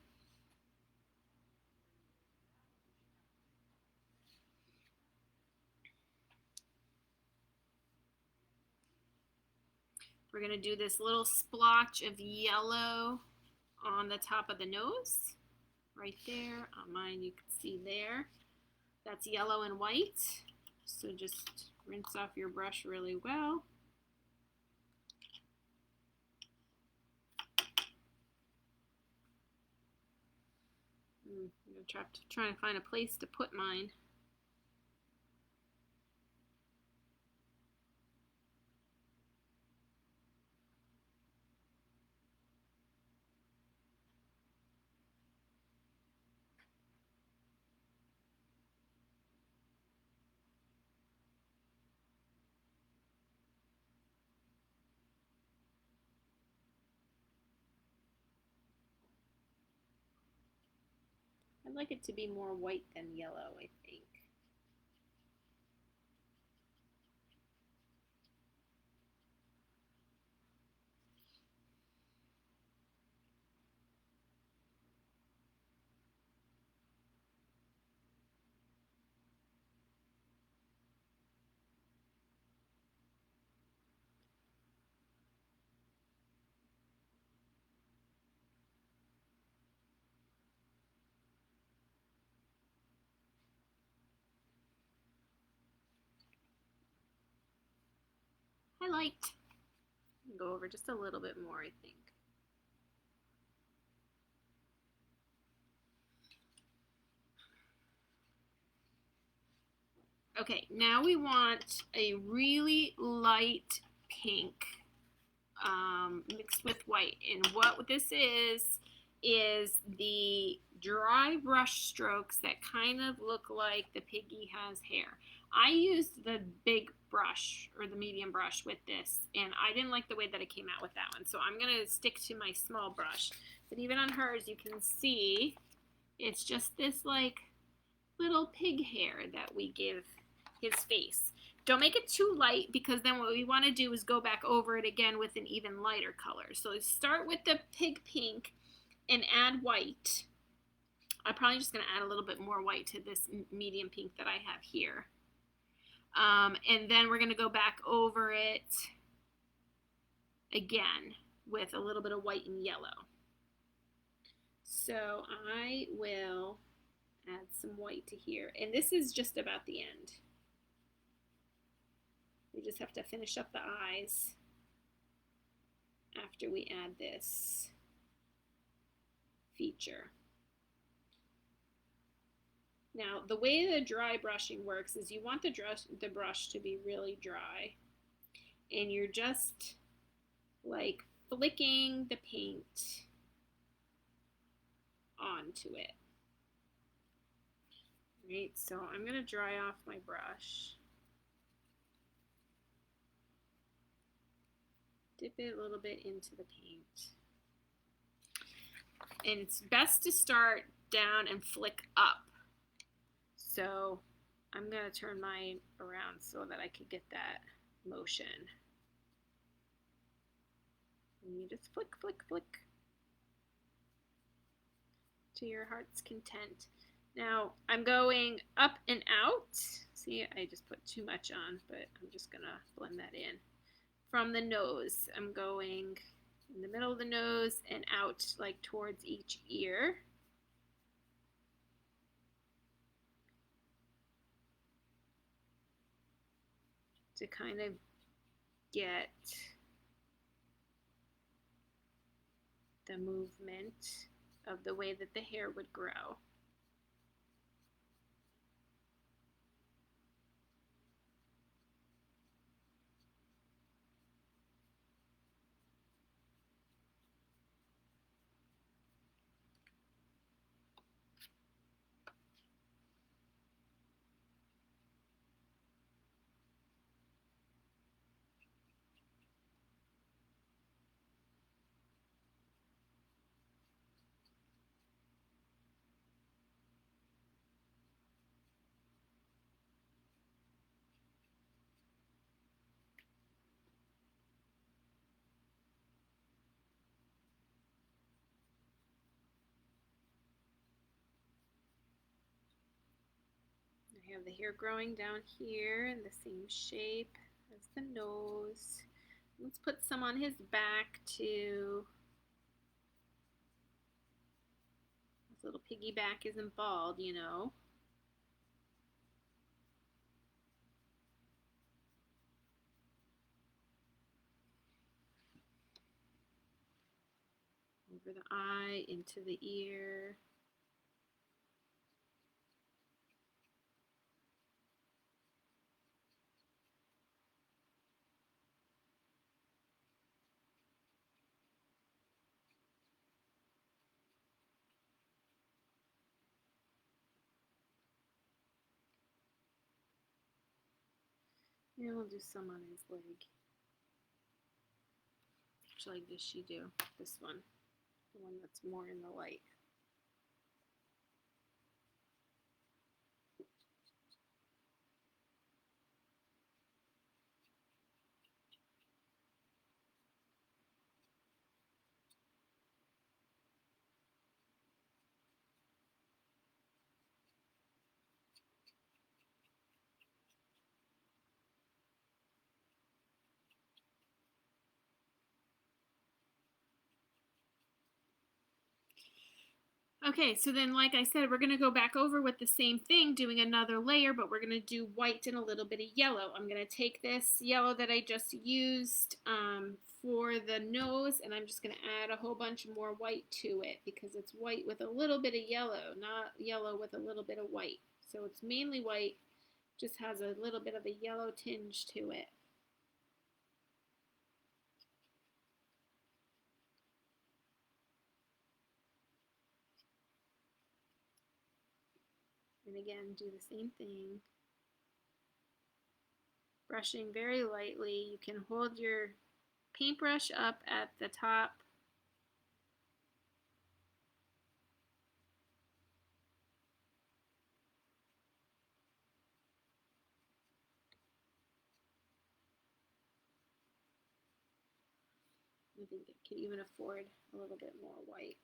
We're going to do this little splotch of yellow on the top of the nose, right there. On mine, you can see there. That's yellow and white. So just rinse off your brush really well. I'm going to try to find a place to put mine. like it to be more white than yellow, I think. Highlight. Go over just a little bit more, I think. Okay, now we want a really light pink mixed with white. And what this is the dry brush strokes that kind of look like the piggy has hair. I used the big brush or the medium brush with this, and I didn't like the way that it came out with that one. So I'm going to stick to my small brush. But even on hers, you can see it's just this like little pig hair that we give his face. Don't make it too light, because then what we want to do is go back over it again with an even lighter color. So start with the pig pink and add white. I'm probably just going to add a little bit more white to this medium pink that I have here. And then we're going to go back over it again with a little bit of white and yellow. So I will add some white to here. And this is just about the end. We just have to finish up the eyes after we add this feature. Now, the way the dry brushing works is you want the brush to be really dry, and you're just like flicking the paint onto it. Right, so I'm going to dry off my brush. Dip it a little bit into the paint. And it's best to start down and flick up. So I'm going to turn mine around so that I could get that motion. And you just flick, flick, flick to your heart's content. Now I'm going up and out. See, I just put too much on, but I'm just going to blend that in. From the nose, I'm going in the middle of the nose and out like towards each ear. To kind of get the movement of the way that the hair would grow. I have the hair growing down here in the same shape as the nose. Let's put some on his back too. His little piggy back isn't bald, you know. Over the eye, into the ear. And we'll do some on his leg. Which leg does she do? This one. The one that's more in the light. Okay, so then, like I said, we're going to go back over with the same thing, doing another layer, but we're going to do white and a little bit of yellow. I'm going to take this yellow that I just used for the nose, and I'm just going to add a whole bunch more white to it because it's white with a little bit of yellow, not yellow with a little bit of white. So it's mainly white, just has a little bit of a yellow tinge to it. And again, do the same thing. Brushing very lightly. You can hold your paintbrush up at the top. I think it can even afford a little bit more white.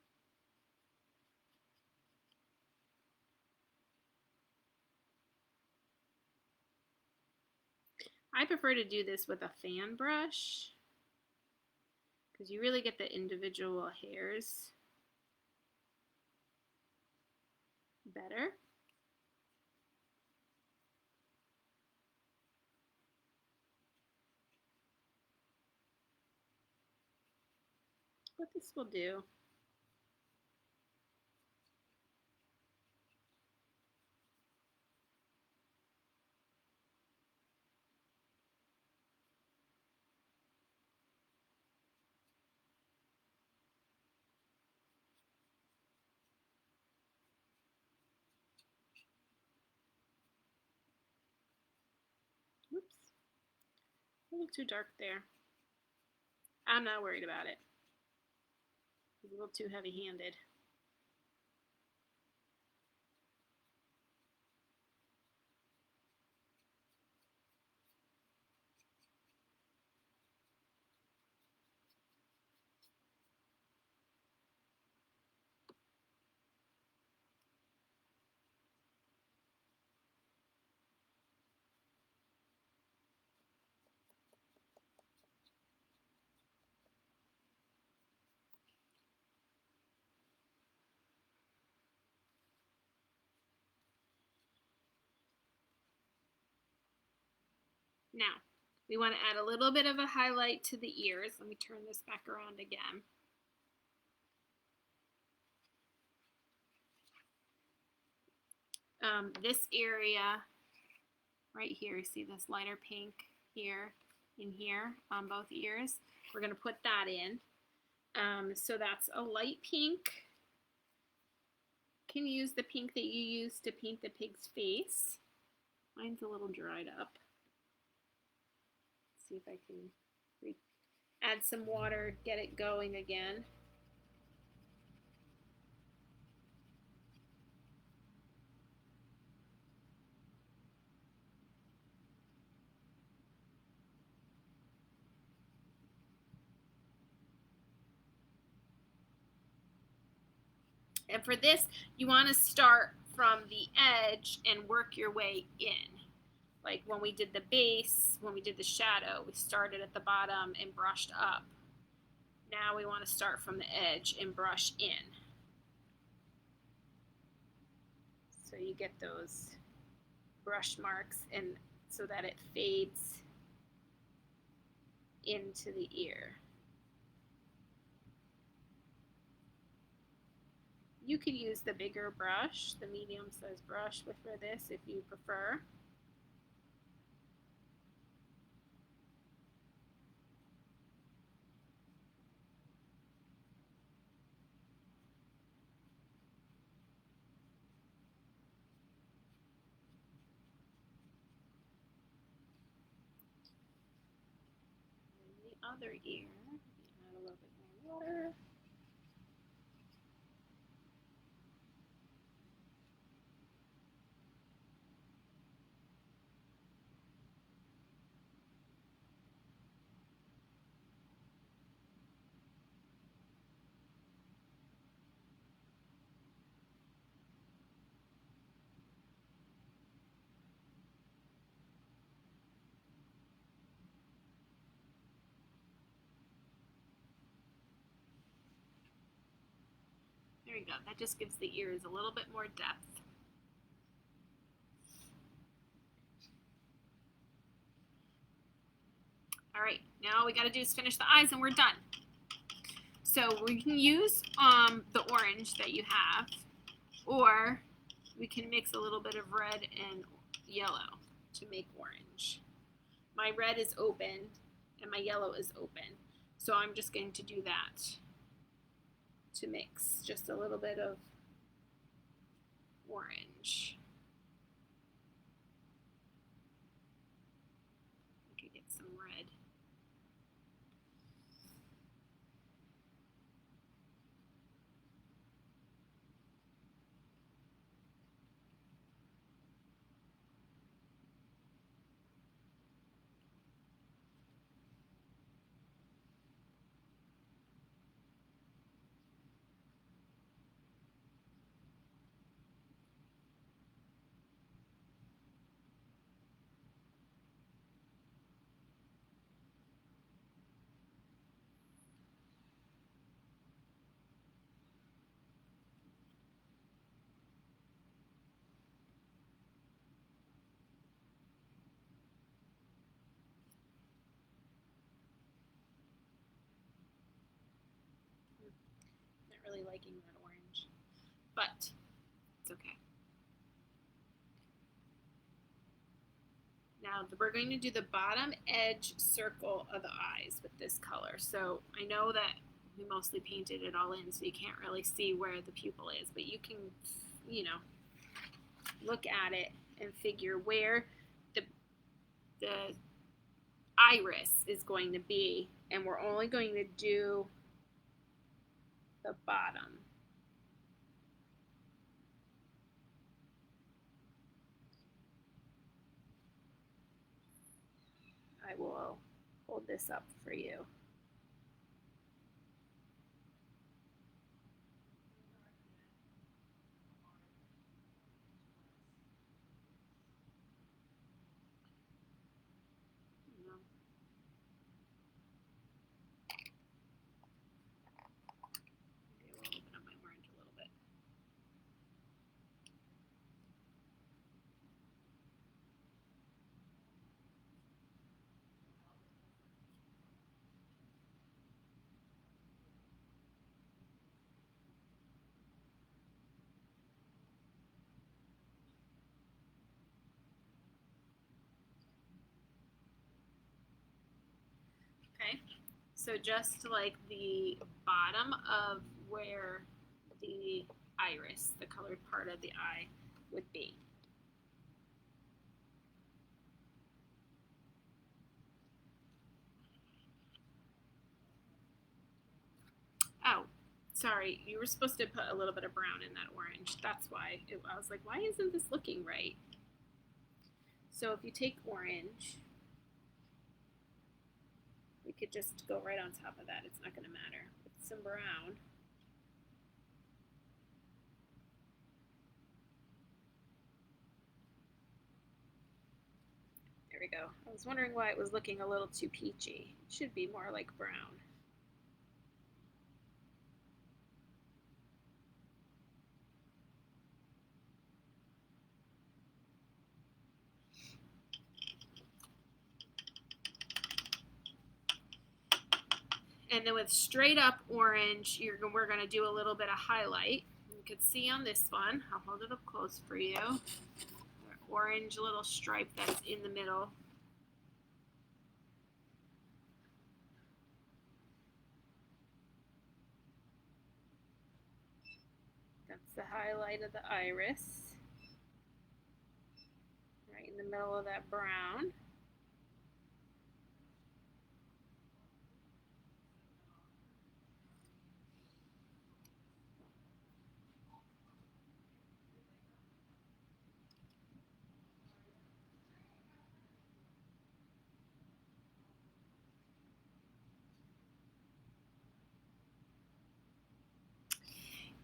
I prefer to do this with a fan brush because you really get the individual hairs better. But this will do. Whoops, a little too dark there. I'm not worried about it. It's a little too heavy-handed. Now, we want to add a little bit of a highlight to the ears. Let me turn this back around again. This area right here, you see this lighter pink here, in here on both ears. We're going to put that in. So that's a light pink. You can use the pink that you used to paint the pig's face. Mine's a little dried up. Let's see if I can add some water, get it going again. And for this, you want to start from the edge and work your way in. Like when we did the base, when we did the shadow, we started at the bottom and brushed up. Now we want to start from the edge and brush in. So you get those brush marks and so that it fades into the ear. You could use the bigger brush, the medium sized brush for this if you prefer. And the other ear, add a little bit more water. There you go. That just gives the ears a little bit more depth. All right, now all we got to do is finish the eyes and we're done. So we can use the orange that you have, or we can mix a little bit of red and yellow to make orange. My red is open and my yellow is open. So I'm just going to do that to mix just a little bit of orange. I could get some red. Not really liking that orange, but it's okay. Now we're going to do the bottom edge circle of the eyes with this color. So I know that we mostly painted it all in, so you can't really see where the pupil is, but you can, you know, look at it and figure where the iris is going to be, and we're only going to do the bottom. I will hold this up for you. Okay, so just like the bottom of where the iris, the colored part of the eye, would be. Oh, sorry, you were supposed to put a little bit of brown in that orange. That's why. I was like, why isn't this looking right? So if you take orange, we could just go right on top of that. It's not going to matter. With some brown. There we go. I was wondering why it was looking a little too peachy. It should be more like brown. And then with straight up orange, we're going to do a little bit of highlight. You can see on this one, I'll hold it up close for you, the orange little stripe that's in the middle. That's the highlight of the iris, right in the middle of that brown.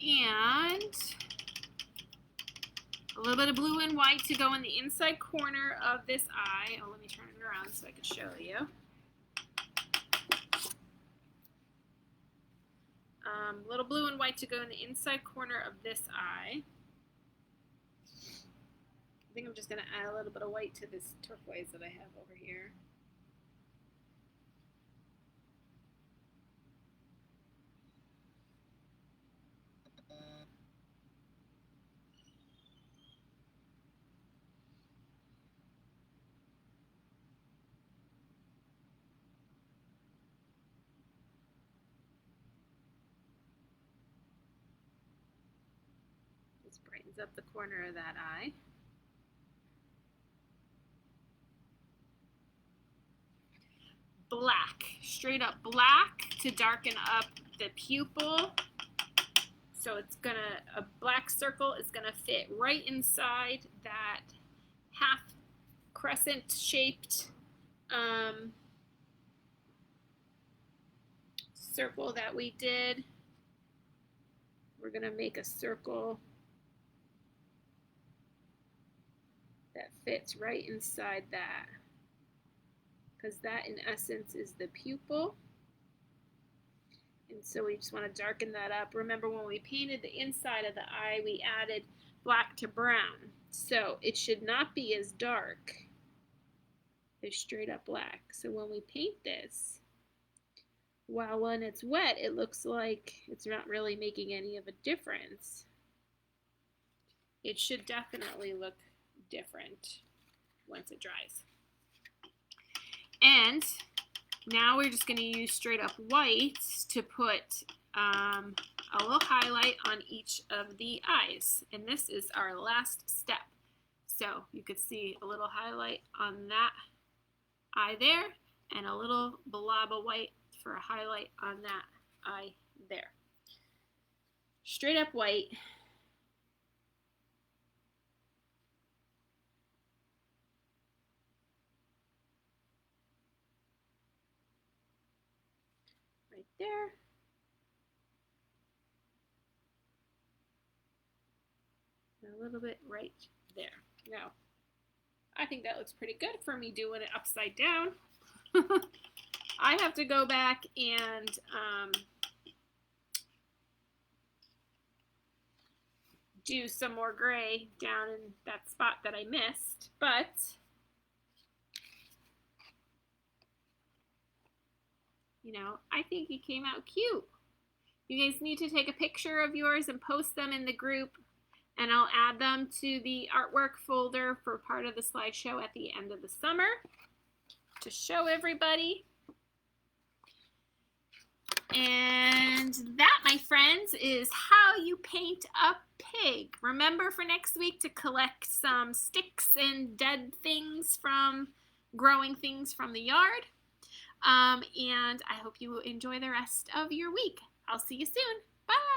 And a little bit of blue and white to go in the inside corner of this eye. Oh, let me turn it around so I can show you. little blue and white to go in the inside corner of this eye. I think I'm just going to add a little bit of white to this turquoise that I have over here. Just brightens up the corner of that eye. Black, straight up black to darken up the pupil. So it's gonna, a black circle is gonna fit right inside that half crescent shaped circle that we did. We're gonna make a circle that fits right inside that, because that in essence is the pupil. And so we just want to darken that up. Remember, when we painted the inside of the eye, we added black to brown. So it should not be as dark as straight up black. So when we paint this, while when it's wet, it looks like it's not really making any of a difference. It should definitely look different once it dries. And now we're just going to use straight up whites to put a little highlight on each of the eyes. And this is our last step. So you could see a little highlight on that eye there and a little blob of white for a highlight on that eye there. Straight up white. Right there. And a little bit right there. Now, I think that looks pretty good for me doing it upside down. I have to go back and do some more gray down in that spot that I missed, but you know, I think it came out cute. You guys need to take a picture of yours and post them in the group, and I'll add them to the artwork folder for part of the slideshow at the end of the summer to show everybody. And that, my friends, is how you paint a pig. Remember for next week to collect some sticks and dead things from growing things from the yard. And I hope you enjoy the rest of your week. I'll see you soon. Bye.